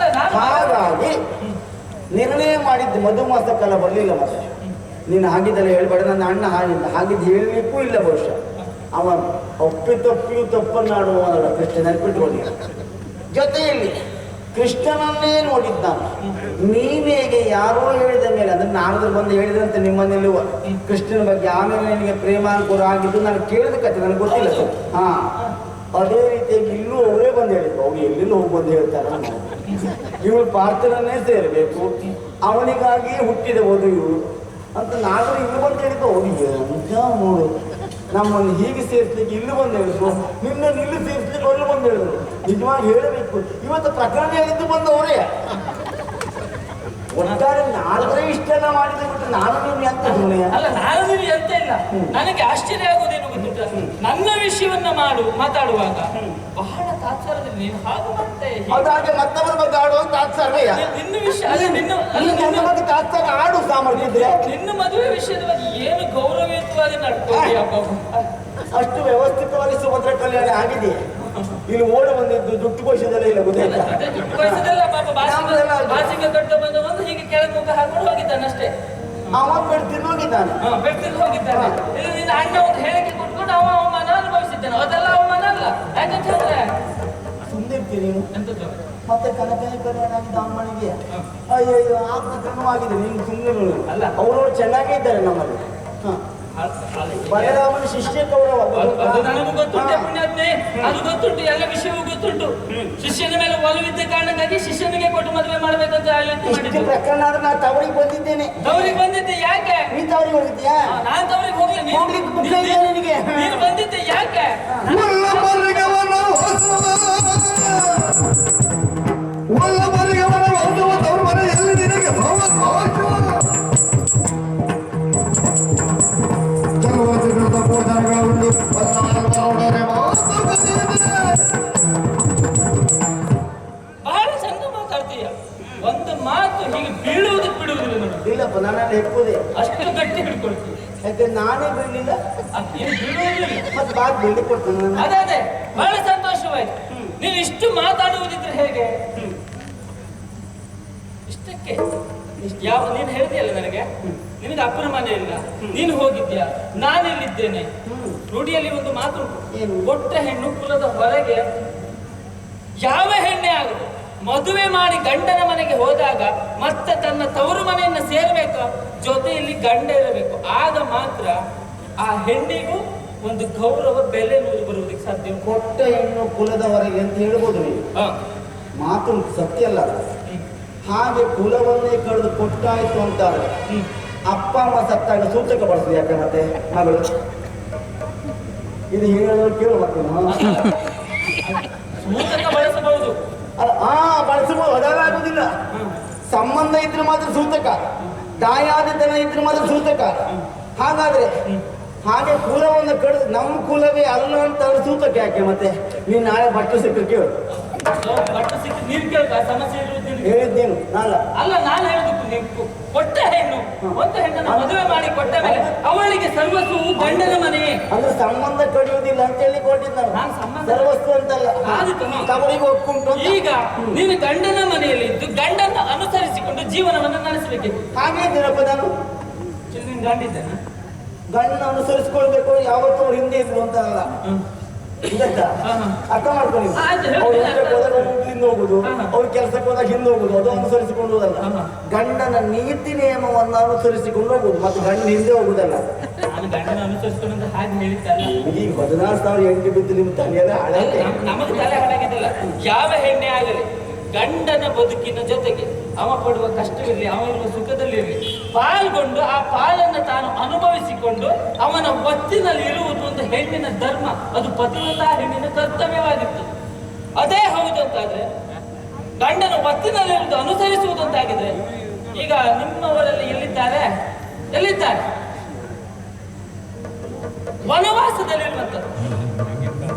S2: ಹಾಗಾಗಿ ನಿರ್ಣಯ ಮಾಡಿದ್ದು ಮಧುಮಾಸ ಕಾಲ ಬರಲಿಲ್ಲ. ಮತ್ತೆ ನೀನು ಹಾಗಿದ್ದಲ್ಲ ಹೇಳ್ಬೇಡ, ನನ್ನ ಅಣ್ಣ ಹಾಗಿದ್ದು ಹೇಳಲಿಕ್ಕೂ ಇಲ್ಲ ಬಹುಶಃ. ಅವ ತಪ್ಪಿಯೂ ತಪ್ಪನ್ನಾಡುವವನಲ್ಲ ಕೃಷ್ಣ, ನೆನಪಿಟ್ಟುಕೊಳ್ಳಿ. ಜೊತೆಯಲ್ಲಿ ಕೃಷ್ಣನನ್ನೇ ನೋಡಿದ್ದ ನೀನೇಗೆ ಯಾರೋ ಹೇಳಿದ ಮೇಲೆ, ಅಂದ್ರೆ ನಾರದ್ರು ಬಂದು ಹೇಳಿದ್ರಂತೆ ನಿಮ್ಮನೆಲ್ಲುವ ಕೃಷ್ಣನ ಬಗ್ಗೆ, ಆಮೇಲೆ ನಿನಗೆ ಪ್ರೇಮಾನುಕೂಲ ಆಗಿದ್ದು ನಾನು ಕೇಳಿದ ಕಥೆ ನನಗೆ ಗೊತ್ತಿಲ್ಲ ಸರ್. ಹಾ, ಅದೇ ರೀತಿಯಾಗಿ ಇಲ್ಲೂ ಅವರೇ ಬಂದು ಹೇಳಿದ್ರು. ಅವ್ರು ಎಲ್ಲೆಲ್ಲೂ ಹೋಗಿ ಬಂದು ಹೇಳ್ತಾರೆ, ಇವಳು ಪಾರ್ಥನನ್ನೇ ಸೇರಬೇಕು, ಅವನಿಗಾಗಿ ಹುಟ್ಟಿದಬಹುದು ಇವಳು ಅಂತ ನಾಗರು ಇಲ್ಲಿ ಬಂದು ಹೇಳಿದ್ದು. ಅವನಿಗೆ ಅಂತ ನೋಡು, ನಮ್ಮನ್ನು ಹೀಗೆ ಸೇರಿಸ್ಲಿಕ್ಕೆ ಇಲ್ಲಿ ಬಂದು ಹೇಳಿದ್ರು, ನಿನ್ನನ್ನು ಇಲ್ಲಿ ಸೇರಿಸ್ಲಿಕ್ಕೆ ಅಲ್ಲಿ ಬಂದು ಹೇಳಿದ್ರು. ನಿಜವಾಗಿ ಹೇಳಬೇಕು, ಇವತ್ತು ಪ್ರಕರಣ ಹೇಳಿದ್ದು ಬಂದವರೇ. ಒಟ್ಟಾರೆ ನಾಲ್ಕರೇ ಇಷ್ಟೆಲ್ಲ ಮಾಡಿದ್ರೆ ಬಿಟ್ಟು ನಾನು ನೀವು ಎಂತ
S1: ಅಲ್ಲ, ನಾನು ನೀವು ಎಂತ ಇಲ್ಲ. ನನಗೆ ಆಶ್ಚರ್ಯ ಆಗುವುದೇನು ಗೊತ್ತುಂಟ, ನನ್ನ ವಿಷಯವನ್ನ ಮಾತಾಡುವಾಗ ಬಹಳ ತಾತ್ಸಾರದಲ್ಲಿ ನೀನು ಹಾಗೆ ಮಾಡ್ತೆ.
S2: ಅದಾಗೆ ಮತ್ತೊಬ್ಬರ ಬಗ್ಗೆ ಆಡುವ ತಾತ್ಸಾರವೇ.
S1: ನಿನ್ನ ವಿಷಯ ನಿನ್ನ
S2: ಬಗ್ಗೆ ತಾತ್ಸಾರ ಆಡು ಸಾಮರ್ಥ್ಯ ಇದ್ರೆ
S1: ನಿನ್ನ ಮದುವೆ ವಿಷಯದ ಬಗ್ಗೆ ಏನು ಗೌರವಯುತವಾಗಿ ನಡ್ಕೊಳ್ಳಿ.
S2: ಅಷ್ಟು ವ್ಯವಸ್ಥಿತವಾಗಿ ಸುಭದ್ರ ಕಲ್ಯಾಣ ಆಗಿದೆ. ಇಲ್ಲಿ ಓಡ ಬಂದಿದ್ದು ದುಡ್ಡು ಕೋಶದಲ್ಲ ಇಲ್ಲ, ಗೊತ್ತಾಯ್ತಾ?
S1: ಬಾಸಿಗೆ ಕಟ್ಟ ಬಂದು ಹೀಗೆ ಕೆಳಗೆ ಮುಖ ಹಾಕೊಂಡು ಹೋಗಿದ್ದಾನೆ ಅಷ್ಟೇ.
S2: ಅವ ಬೆಡ್ತಿದ್ದು ಹೋಗಿದ್ದಾನೆ,
S1: ಹೋಗಿದ್ದಾನೆ. ಇಲ್ಲಿ ನಿನ್ನ ಅಣ್ಣ ಒಂದು ಹೇಳಿಕೆ ಕೊಟ್ಕೊಂಡು ಅವ ಅವಮಾನ ಅನುಭವಿಸಿದ್ದಾನೆ. ಅದೆಲ್ಲ ಅವಮಾನ ಅಲ್ಲ. ಯಾಕಂತ ಹೇಳಿದ್ರೆ
S2: ಸುಂದಿರ್ತೀನಿ ನೀನು
S1: ಎಂತದ್ದು
S2: ಮತ್ತೆ ಕನಕನ ಕಲ್ಯಾಣ ಆಗಿದೆ ಅಮ್ಮನಿಗೆ. ಅಯ್ಯೋ ಆ ಪ್ರಕರಣವಾಗಿದೆ, ನೀನು ಸುಮ್ಮನೆ ಅಲ್ಲ. ಅವರು ಚೆನ್ನಾಗೇ ಇದ್ದಾರೆ ನಮ್ಮಲ್ಲಿ. ಬಲರಾಮನ ಶಿಷ್ಯ ಗೌರವ
S1: ನನಗೂ ಗೊತ್ತುಂಟು, ಪುಣ್ಯಾತ್ಮೆ, ಅದು ಗೊತ್ತುಂಟು, ಎಲ್ಲ ವಿಷಯವೂ ಗೊತ್ತುಂಟು. ಶಿಷ್ಯನ ಮೇಲೆ ಒಲವಿದ್ದ ಕಾರಣಕ್ಕಾಗಿ ಶಿಷ್ಯನಿಗೆ ಕೊಟ್ಟು ಮದುವೆ ಮಾಡ್ಬೇಕಂತ
S2: ಇಷ್ಟು ಪ್ರಕರಣ ಆದ್ರೆ ನಾನು ತವರಿಗೆ ಬಂದಿದ್ದೇನೆ.
S1: ತವರಿಗೆ ಬಂದಿದ್ದೆ ಯಾಕೆ?
S2: ನೀ ತವರಿಗೆ ಹೋಗಿದ್ಯಾ?
S1: ನಾನು ತವರಿಗೆ ಹೋಗ್ಲಿಕ್ಕೆ
S2: ನಿನಗೆ
S1: ನೀನು ಬಂದಿದ್ದೆ ಯಾಕೆ? ಬಹಳ ಚಂದ ಮಾತಾಡ್ತೀಯ. ಒಂದು ಮಾತು ಹೀಗೆ ಬೀಳುವುದಕ್ಕೆ ಬಿಡುವುದಿಲ್ಲ ನೋಡಿ.
S2: ಇಲ್ಲಪ್ಪ, ನನ್ನಲ್ಲಿ ಹೆಕ್ಕುದೇ
S1: ಅಷ್ಟು ಗಟ್ಟಿ ಹಿಡ್ಕೊಳ್ತೀವಿ.
S2: ಯಾಕೆ ನಾನೇ ಬೀಳಲಿಲ್ಲ,
S1: ಬೀಳುವುದಿಲ್ಲ.
S2: ಮತ್ತೆ ಬಾಗಿ ಬೀಳಿ ಕೊಡ್ತೇನೆ.
S1: ಅದೇ ಬಹಳ ಸಂತೋಷವಾಯ್ತು. ನೀನು ಇಷ್ಟು ಮಾತಾಡುವುದಿದ್ರೆ ಹೇಗೆ? ಇಷ್ಟಕ್ಕೆ ಯಾವ ನೀನು ಹೇಳಿದೆಯಲ್ಲ ನನಗೆ, ನಿನಗೆ ಅಪ್ಪನ ಮನೆ ಇಲ್ಲ, ನೀನು ಹೋಗಿದ್ಯಾ, ನಾನೆಲ್ಲಿದ್ದೇನೆ. ರೂಢಿಯಲ್ಲಿ ಒಂದು ಮಾತು, ಕೊಟ್ಟ ಹೆಣ್ಣು ಕುಲದ ಹೊರಗೆ. ಯಾವ ಹೆಣ್ಣೆ ಆಗುದು ಮದುವೆ ಮಾಡಿ ಗಂಡನ ಮನೆಗೆ ಹೋದಾಗ ಮತ್ತೆ ತನ್ನ ತವರು ಮನೆಯನ್ನು ಸೇರಬೇಕು, ಜೊತೆಯಲ್ಲಿ ಗಂಡ ಇರಬೇಕು. ಆಗ ಮಾತ್ರ ಆ ಹೆಣ್ಣಿಗೂ ಒಂದು ಗೌರವ ಬೆಲೆ ಬರುವುದಕ್ಕೆ ಸಾಧ್ಯ.
S2: ಕೊಟ್ಟ ಹೆಣ್ಣು ಕುಲದ ಹೊರಗೆ ಅಂತ ಹೇಳ್ಬೋದು ನೀವು, ಮಾತು ಸತ್ಯ ಅಲ್ಲ. ಹಾಗೆ ಕುಲವನ್ನೇ ಕಳೆದು ಕೊಟ್ಟಾಯ್ತು ಅಂತಾರೆ. ಅಪ್ಪ ಅಮ್ಮ ಸತ್ತಾಗ ಸೂಚಕ ಬಳಸುದು ಯಾಕೆ ಮತ್ತೆ ಮಗಳು? ಇದು ಹೇಳೋದು ಕೇಳು ಮತ್ತೆ.
S1: ಸೂಚಕ ಬಳಸಬಹುದು,
S2: ಬಳಸಬಹುದು, ಅದಾಗುದಿಲ್ಲ. ಸಂಬಂಧ ಇದ್ರೆ ಮಾತ್ರ ಸೂಚಕ, ತಾಯಾದಿತನ ಇದ್ರೆ ಮಾತ್ರ ಸೂಚಕ. ಹಾಗಾದ್ರೆ ಹಾಗೆ ಕುಲವನ್ನು ಕಡಿದು ನಮ್ಮ ಕುಲವೇ ಅಲ್ಲ ಅಂತ ಅವ್ರ ಸೂಚಕ ಯಾಕೆ ಮತ್ತೆ? ನೀನು ನಾಳೆ ಭಟ್ರು ಸಿಕ್ಕರು ಕೇಳು.
S1: ನೀನು ಕೇಳ್ಕ ಸಮಸ್ಯೆ
S2: ಹೇಳಿದ್ದೇನು ನಾನ
S1: ಅಲ್ಲ, ನಾನು ಹೇಳುದಕ್ಕೂ ನೀವು ಕೊಟ್ಟ ಹೆಣ್ಣು ಒಂದು ಹೆಣ್ಣನ್ನು ಮದುವೆ ಮಾಡಿ ಕೊಟ್ಟ ಮೇಲೆ ಅವಳಿಗೆ ಸರ್ವಸ್ವವು ಗಂಡನ ಮನೆಯೇ.
S2: ಅಂದ್ರೆ ಸಂಬಂಧ ಕಡಿಯುವುದಿಲ್ಲ ಅಂತ ಹೇಳಿ ಕೊಟ್ಟಿದ್ದ ಸರ್ವಸ್ವ ಅಂತಲ್ಲ, ತವರಿಗೆ ಒಪ್ಪಿಕೊಂಡು.
S1: ಈಗ ನೀನು ಗಂಡನ ಮನೆಯಲ್ಲಿ ಇದ್ದು ಗಂಡನ ಅನುಸರಿಸಿಕೊಂಡು ಜೀವನವನ್ನು ನಡೆಸಬೇಕಿತ್ತು.
S2: ಹಾಗೆ ಇದ್ದೀರಪ್ಪ ನಾನು.
S1: ನೀನು ಗಂಡಿದ್ದೇನೆ,
S2: ಗಂಡನ ಅನುಸರಿಸಿಕೊಳ್ಬೇಕು, ಯಾವತ್ತೂ ಅವ್ರು ಹಿಂದೆ ಇದ್ರು ಅಂತ ಅಲ್ಲ. ಅರ್ಥ ಮಾಡ್ಕೊಂಡು ಅವ್ರು ಹೋದಾಗ ಹಿಂದೆ ಹೋಗುದು, ಅವ್ರ ಕೆಲಸಕ್ಕೆ ಹೋದಾಗ ಹಿಂದೆ ಹೋಗುದು, ಅದು ಅನುಸರಿಸಿಕೊಂಡು ಹೋದಲ್ಲ. ಗಂಡನ ನೀತಿ ನಿಯಮವನ್ನು ಅನುಸರಿಸಿಕೊಂಡು ಹೋಗುದು, ಮತ್ತೆ ಗಂಡ ಹಿಂದೆ ಹೋಗುದಲ್ಲ.
S1: ನಾನು ಗಂಡನ ಅನುಸರಿಸಿಕೊಂಡು ಹಾಗೆ ಹೇಳಿದ್ದಲ್ಲ.
S2: ಈಗ 14,000 ಎಂಟು ಬಿದ್ದು ನಿಮ್ಮ ತಲೆಯಲ್ಲ ಹಾಳಾಗಿದೆ.
S1: ನಮಗೆ ತಲೆ ಹಾಳಾಗಿದ್ದಲ್ಲ. ಯಾವ ಹೆಣ್ಣೆ ಆಗಲಿ ಗಂಡನ ಬದುಕಿನ ಜೊತೆಗೆ ಅವ ಪಡುವ ಕಷ್ಟವಿರಲಿ, ಅವ ಇರುವ ಸುಖದಲ್ಲಿರಲಿ, ಪಾಲ್ಗೊಂಡು ಆ ಪಾಲನ್ನು ತಾನು ಅನುಭವಿಸಿಕೊಂಡು ಅವನ ಒತ್ತಿನಲ್ಲಿ ಇರುವುದು ಒಂದು ಹೆಣ್ಣಿನ ಧರ್ಮ. ಅದು ಪತಿವ್ರತ ಹೆಣ್ಣಿನ ಕರ್ತವ್ಯವಾಗಿತ್ತು. ಅದೇ ಹೌದು ಅಂತಾದ್ರೆ, ಗಂಡನ ಒತ್ತಿನಲ್ಲಿರುವುದು ಅನುಸರಿಸುವುದಂತಾಗಿದ್ರೆ, ಈಗ ನಿಮ್ಮವರೆಲ್ಲ ಎಲ್ಲಿದ್ದಾರೆ? ವನವಾಸದಲ್ಲಿರುವಂಥದ್ದು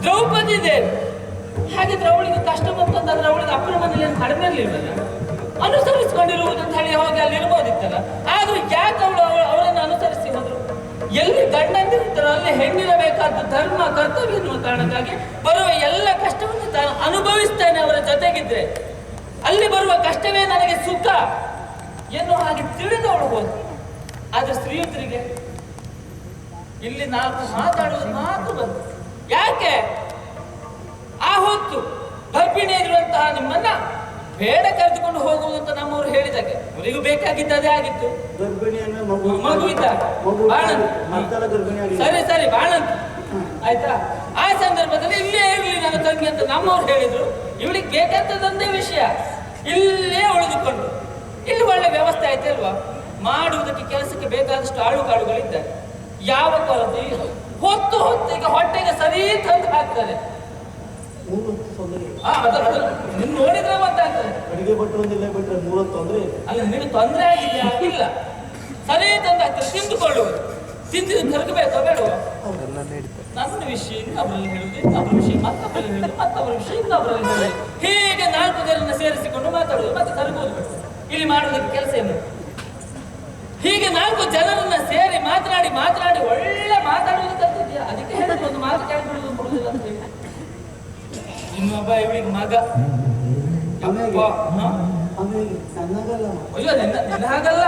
S1: ದ್ರೌಪದಿ ದೇವಿ. ಹಾಗಿದ್ರೆ ಅವಳಿಗೆ ಕಷ್ಟ ಬಂತಂದ್ರೆ ಅವಳಿಗೆ ಅಪ್ಪನ ಮನೇಲಿ ಏನು ಕಡಿಮೆ ಇರಲಿಲ್ಲ, ಅನುಸರಿಸಿಕೊಂಡಿರುವುದು ಅಂತ ಹೇಳಿ ಹೋಗಿ ಅಲ್ಲಿ ಇರ್ಬೋದಿತ್ತಲ್ಲ. ಆದ್ರೂ ಯಾಕೆ ಅವರನ್ನು ಅನುಸರಿಸಿ ಹೋದ್ರು? ಎಲ್ಲಿ ಗಂಡಂದಿರ್ತಾರೋ ಅಲ್ಲಿ ಹೆಣ್ಣಿರಬೇಕಾದ ಧರ್ಮ ಕರ್ತವ್ಯ ಎನ್ನುವ ಕಾರಣಕ್ಕಾಗಿ ಬರುವ ಎಲ್ಲ ಕಷ್ಟವನ್ನು ತಾನು ಅನುಭವಿಸ್ತೇನೆ ಅವರ ಜೊತೆಗಿದ್ರೆ. ಅಲ್ಲಿ ಬರುವ ಕಷ್ಟವೇ ನನಗೆ ಸುಖ ಎನ್ನುವ ಹಾಗೆ ತಿಳಿದವಳು ಹೋದ್ರು. ಆದ್ರೆ ಸ್ತ್ರೀಯಂತರಿಗೆ ಇಲ್ಲಿ ನಾಲ್ಕು ಮಾತಾಡುವುದು ಮಾತು ಬಂತು. ಯಾಕೆ? ಆ ಹೊತ್ತು ಗರ್ಭಿಣಿ ಇರುವಂತಹ ನಿಮ್ಮನ್ನ ಬೇಡ ಕರೆದುಕೊಂಡು ಹೋಗುವುದು ಅಂತ ನಮ್ಮವರು ಹೇಳಿದಾಗ ಅವರಿಗೂ ಬೇಕಾಗಿದ್ದದೇ ಆಗಿತ್ತು. ಮಗು ಇದ್ದಾಗ ಸರಿ ಬಾಣಂತ ಆಯ್ತಾ. ಆ ಸಂದರ್ಭದಲ್ಲಿ ಇಲ್ಲೇ ಇರಲಿ ನನ್ನ ತಂಗಿ ಅಂತ ನಮ್ಮವ್ರು ಹೇಳಿದ್ರು. ಇವಳಿಗೆ ಬೇಕಾದಂದೇ ವಿಷಯ ಇಲ್ಲೇ ಉಳಿದುಕೊಂಡು ಇಲ್ಲಿ ಒಳ್ಳೆ ವ್ಯವಸ್ಥೆ ಆಯ್ತಲ್ವಾ? ಮಾಡುವುದಕ್ಕೆ ಕೆಲಸಕ್ಕೆ ಬೇಕಾದಷ್ಟು ಆಳುಗಳಿದ್ದಾರೆ. ಯಾವ ಕೊರತೆ ಹೊತ್ತು ಈಗ ಹೊಟ್ಟೆಗೆ ಸರಿ ತಂದು ಹಾಕ್ತಾರೆ. ನಿನ್ ನೋಡಿದ್ರೆ ಗೊತ್ತಾಗ್ತದೆ.
S2: ಅಡಿಗೆ ಭಟ್ರು ಒಂದಿಲ್ಲ ಬಿಟ್ರೆ 3 ತೊಂದ್ರೆ
S1: ಅಲ್ಲ, ನಿನಗೆ ತೊಂದರೆ ಆಗಿದೆಯಾ? ಇಲ್ಲ, ಸರಿ ತಂದು ಹಾಕ್ತಾರೆ. ತಿಂದುಕೊಳ್ಳುವುದು, ತಿಂದಿದ್ದು ಕರಗಬೇಕೋ ಬೇಡವೋ? ನನ್ನ ವಿಷಯ ಇನ್ನೊಬ್ಬರಲ್ಲಿ ಹೇಳುದು, ಇನ್ನೊಬ್ಬರ ವಿಷಯ ಮತ್ತೊಬ್ಬರಲ್ಲಿ ಹೇಳುದು, ಮತ್ತೊಬ್ಬರ ವಿಷಯ ಇನ್ನೊಬ್ಬರಲ್ಲಿ ಹೇಳುದು. ಹೀಗೆ 4 ಜನರನ್ನ ಸೇರಿಸಿಕೊಂಡು ಮಾತಾಡುದು, ಮತ್ತೆ ಕರಗೋದು ಬೇಡ. ಇಲ್ಲಿ ಮಾಡುವುದಕ್ಕೆ ಕೆಲಸ ಏನು? ಹೀಗೆ 4 ಜನರನ್ನ ಸೇರಿ ಮಾತನಾಡಿ ಒಳ್ಳೆ ಮಾತಾಡುವುದು ಕಲ್ತಿದ್ಯಾ? ಅದಕ್ಕೆ ಹೇಳಿದ್ರು ಒಂದು ಮಾತು ಕೇಳ್ಬಿಡುದು ಕೊಡುದಿಲ್ಲ ಅಂತ ಹೇಳಿ. ಇನ್ನೊಬ್ಬ ಇವಳಿಗೆ ಮಗ. ಅಯ್ಯೋ, ನಿನ್ನ ಹಾಗಲ್ಲ,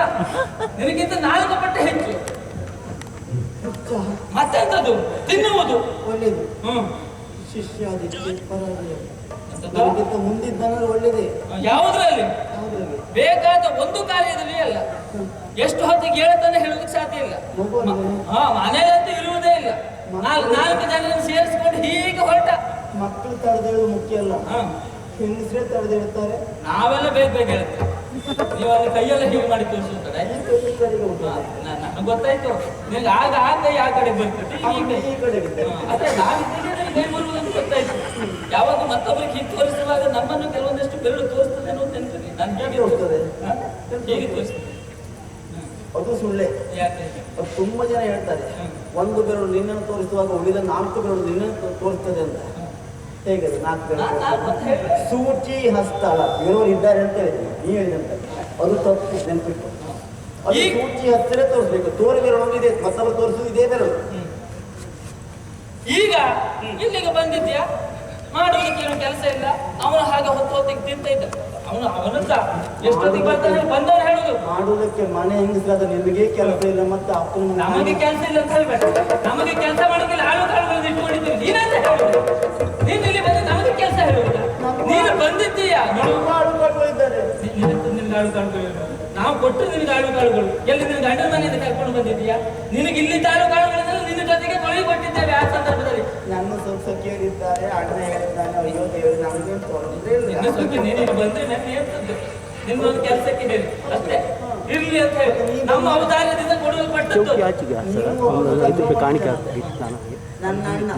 S1: ನಿನಗಿಂತ 4 ಪಟ್ಟು ಹೆಚ್ಚು. ಮತ್ತೆಂತದ್ದು? ತಿನ್ನುವುದು
S2: ಒಳ್ಳೇದು. ಶಿಷ್ಯಾದಿತ್ಯ ಮುಂದಿದ್ದಾನಂದ್ರೆ ಒಳ್ಳೇದೇ.
S1: ಯಾವುದ್ರಲ್ಲಿ? ಬೇಕಾದ ಒಂದು ಕಾರ್ಯದಲ್ಲಿ ಅಲ್ಲ. ಎಷ್ಟು ಹೊತ್ತಿಗೆ ಹೇಳ್ತಾನೆ ಹೇಳೋದಕ್ಕೆ ಸಾಧ್ಯ ಇಲ್ಲ. ಮನೆಯಲ್ಲಂತೂ ಇರುವುದೇ ಇಲ್ಲ. 4 ಜನರನ್ನು ಸೇರಿಸಿಕೊಂಡು ಹೀಗೆ ಹೊರಟ.
S2: ಮಕ್ಕಳು ತಡೆದೇಳೋದು ಮುಖ್ಯ ಅಲ್ಲ, ಹೆಂಗಸರೇ ತಡೆದಿರ್ತಾರೆ.
S1: ನಾವೆಲ್ಲ ಬೇಗ ಹೇಳ್ತೇವೆ. ನೀವು ಅಲ್ಲಿ ಕೈಯೆಲ್ಲ ಹೀಗೆ ಮಾಡಿ ತೋರಿಸುತ್ತಾರೆ. ನನಗೆ ಗೊತ್ತಾಯ್ತು, ನಿನಗೆ ಆಗ ಆ ಕೈ ಆ ಕಡೆ ಬರ್ತದೆ, ಈ ಕಡೆ ಅದೇ ನಾವಿದ್ದೇನೆ ಕೈ ಬರುವುದಂತ ಗೊತ್ತಾಯ್ತು. ಯಾವಾಗ ಮತ್ತೊಬ್ಬರಿಗೆ ಹೀಗೆ ತೋರಿಸುವಾಗ ನಮ್ಮನ್ನು ಕೆಲವೊಂದಷ್ಟು ಬೆರಳು ತೋರಿಸ್ತದೆ ಅನ್ನೋದು ನೆನಪಿದೆ. ನಾನು ಹೀಗೆ ಹೋಗ್ತದೆ, ಹೀಗೆ ತೋರಿಸ್ತದೆ.
S2: ಅದು ಸುಳ್ಳೆ. ತುಂಬಾ ಜನ ಹೇಳ್ತಾರೆ, ಒಂದು ಬೆರಳು ನಿನ್ನನ್ನು ತೋರಿಸುವಾಗ ಉಳಿದ 4 ಬೆರಳು ನಿನ್ನನ್ನು ತೋರಿಸ್ತದೆ ಅಂತ. ಹೇಗದು 4 ಬೆರಳು? ಸೂಚಿ ಹಸ್ತ ಅಲ್ಲ, ಬೇರೆಯವರು ಇದ್ದಾರೆ ಅಂತ ಹೇಳಿದ್ವಿ, ನೀವು ಹೇಳಿದಂತ ಅದು ತಪ್ಪು, ನೆನಪಿಟ್ಟು. ಅದು ಸೂಚಿ ಹಸ್ತನೇ ತೋರಿಸ್ಬೇಕು. ತೋರಿ ಬೆರಳು ಇದೆ, ಮತ್ತೊಬ್ಬರು ತೋರಿಸುವುದು ಇದೇ ಬೆರಳು.
S1: ಈಗ ಇಲ್ಲಿಗೆ ಬಂದಿದ್ಯಾ, ಮಾಡುವುದಕ್ಕೆ ಏನು ಕೆಲಸ ಇಲ್ಲ. ಅವನು ಹಾಗೆ ಹೊತ್ತಿಗೆ ತಿಂತ ಇದ್ದ. ಅವನಂತ ಎಷ್ಟೊತ್ತಿಗೆ ಬರ್ತಾನೆ ಬಂದವನು ಹೇಳುದು.
S2: ಮಾಡುವುದಕ್ಕೆ ಮನೆ ಹೆಂಗಸಾದ ನಿಮಗೆ ಕೆಲಸ ಇಲ್ಲ, ಮತ್ತೆ ಅಪ್ಪನ
S1: ನಮಗೆ ಕೆಲಸ ಇಲ್ಲ ಅಂತ ಹೇಳ್ಬೇಡ. ನಮಗೆ ಕೆಲಸ ಮಾಡೋದಿಲ್ಲ, ಆಳುಗಳು ಇಟ್ಕೊಂಡಿದ್ದೀವಿ. ನೀನಂತ ಹೇಳುದು. ನೀನು ಇಲ್ಲಿ ಬಂದು ನಮಗೆ ಕೆಲಸ ಹೇಳುವುದಿಲ್ಲ. ನೀನು ಬಂದಿದ್ದೀಯಾ?
S2: ಆಳುಗಳಿದ್ದಾರೆ.
S1: ನಿನ್ಗೆ ಆಳುಗಳು, ನಾವು ಕೊಟ್ಟು ನಿನಗೆ ಆಳುಗಳು. ಎಲ್ಲಿ ನಿನಗೆ ಗಂಡನ ಮನೆಯಿಂದ ಕರ್ಕೊಂಡು ಬಂದಿದ್ದೀಯಾ? ನಿನಗೆ ಇಲ್ಲಿ ಆಳುಗಳಿದ್ರೆ ನಿನ್ನ ಜೊತೆಗೆ ತೊಳಿ ಕೊಟ್ಟಿದ್ದೇವೆ. ಆ ಸಂದರ್ಭದಲ್ಲಿ
S2: ನನ್ನ ಸ್ವಲ್ಪ ಕೇಳಿದ್ದಾರೆ, ಅಣ್ಣ ಹೇಳಿದ್ದಾನೆ, ಅಯ್ಯೋ ದೇವರು ನಮಗೇನು ತೊಂದರೆ ಇಲ್ಲ.
S1: ನೀನು ಬಂದ್ರೆ ನಾನು ಹೇಳ್ತದ್ದು ನಿನ್ನೊಂದು ಕೆಲಸಕ್ಕೆ ಹೇಳಿ ಅಷ್ಟೇ, ಇರ್ಲಿ ಅಂತ ಹೇಳಿ ನಮ್ಮ ಅವತಾರದಿಂದ ಕೊಡಲ್ಪಟ್ಟದ್ದು.
S2: ನನ್ನ ಅಣ್ಣ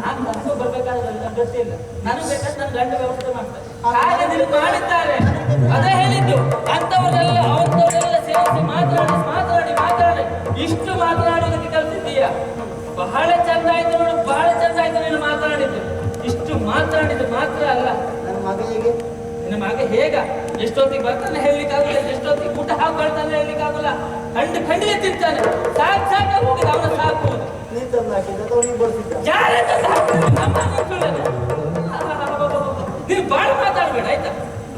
S1: ನಾನು ಮನಸ್ಸು ಬರ್ಬೇಕಾದ್ರೆ ಅಗತ್ಯ ಇಲ್ಲ. ನಾನು ಬೇಕಾದ್ರೆ ನನ್ನ ಗಂಡ ವ್ಯವಸ್ಥೆ ಮಾಡ್ತಾರೆ. ಹಾಗೆ ನೀವು ಮಾಡಿದ್ದಾರೆ, ಅದೇ ಹೇಳಿದ್ದು. ಅವರವರೆಲ್ಲ ಸೇರಿಸಿ ಮಾತಾಡಿ ಇಷ್ಟು ಮಾತನಾಡೋದಕ್ಕೆ ಕಲ್ತಿದ್ದೀಯ. ಬಹಳ ಚಂದ ಆಯ್ತು ನೋಡು, ಬಹಳ ಚಂದ ಆಯ್ತು ನೀನು ಮಾತನಾಡಿದ್ದು. ಇಷ್ಟು ಮಾತನಾಡಿದ್ದು ಮಾತ್ರ ಅಲ್ಲ,
S2: ನನ್ನ ಮಗ ಹೇಗೆ,
S1: ನಿನ್ನ ಮಗ ಹೇಗ ಎಷ್ಟೊತ್ತಿಗೆ ಬರ್ತಾನೆ ಹೇಳಲಿಕ್ಕಾಗಲ್ಲ, ಎಷ್ಟೊತ್ತಿಗೆ ಊಟ ಹಾಕೊಳ್ತಾನೆ ಹೇಳಲಿಕ್ಕಾಗಲ್ಲ. ಖಂಡಿತ ತಿಂತಾನೆ. ಸಾಕಾಗಿ ಹೋಗಿದೆ ಅವನ ಸಾಕುವುದು.
S2: ನೀನು ತಂದು ಹಾಕಿದ್ದ ಅಥವಾ ನೀವು ಬರ್ತಿದ್ದ?
S1: ನೀನು ಬಾಳ ಮಾತಾಡ್ಬೇಡ ಆಯ್ತಾ.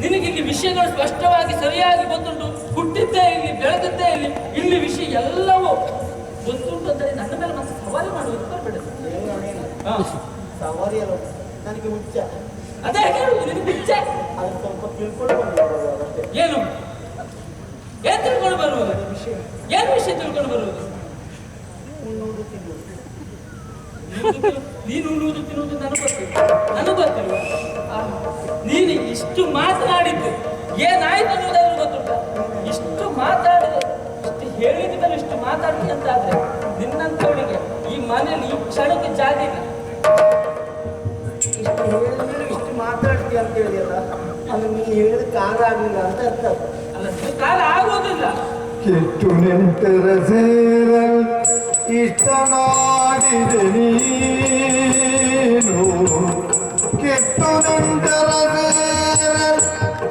S1: ನಿನಗೆ ಇಲ್ಲಿ ವಿಷಯಗಳು ಸ್ಪಷ್ಟವಾಗಿ ಸರಿಯಾಗಿ ಗೊತ್ತುಂಟು. ಹುಟ್ಟಿದ್ದೇ ಇಲ್ಲಿ, ಬೆಳೆದಿದ್ದೇ ಇಲ್ಲಿ ವಿಷಯ ಎಲ್ಲವೂ ಗೊತ್ತುಂಟು ಅಂತ ನನ್ನ ಮೇಲೆ ಮತ್ತೆ ಸವಾರಿ ಮಾಡುವುದು ಬರಬೇಡ.
S2: ಸವಾರಿ ಅಲ್ಲ, ನನಗೆ ಹುಚ್ಚ.
S1: ಅದೇ ಕೇಳುವುದು, ನಿನಗೆ ಹುಚ್ಚ.
S2: ಅದನ್ನು ಸ್ವಲ್ಪ ತಿಳ್ಕೊಂಡು ಬಂದ.
S1: ಏನು ತಿಳ್ಕೊಂಡು ಬರುವುದು? ಏನು ವಿಷಯ ತಿಳ್ಕೊಂಡು ಬರುವುದು? ನೀನು ಉಣ್ಣುವುದು ತಿನ್ನುವುದು ನನಗೆ ಗೊತ್ತಿಲ್ಲ. ನೀನು ಇಷ್ಟು ಮಾತನಾಡಿದ್ದು ಏನಾಯ್ತು ಅನ್ನೋದಾದ್ರೂ ಗೊತ್ತುಂಟ. ಇಷ್ಟು ಮಾತಾಡಿದ, ಇಷ್ಟು ಹೇಳಿದ ಮೇಲೆ ಇಷ್ಟು ಮಾತಾಡ್ತೀನಿ ಅಂತ ಆದ್ರೆ ನಿನ್ನಂಥವಳಿಗೆ ಈ ಮನೇಲಿ ಈ ಕ್ಷಣಕ್ಕೆ ಜಾಗ ಇಲ್ಲ.
S2: ಇಷ್ಟು ಹೇಳಿದ್ರೆ ಇಷ್ಟು ಮಾತಾಡ್ತೀಯ ಅಂತ ಹೇಳಿಯಲ್ಲ, ಅದು ನೀನು ಹೇಳಿದ ಕಾಲ ಆಗಲಿಲ್ಲ ಅಂತ ಅರ್ಥ.
S1: ಅಲ್ಲ, ಇದು ಕಾಲ ಆಗೋದಿಲ್ಲ.
S3: ಕೆಟ್ಟು ನೆಂಟರ ಸೇರಲ್ ಇಷ್ಟ ನಾಡಿದೆ ನೀನು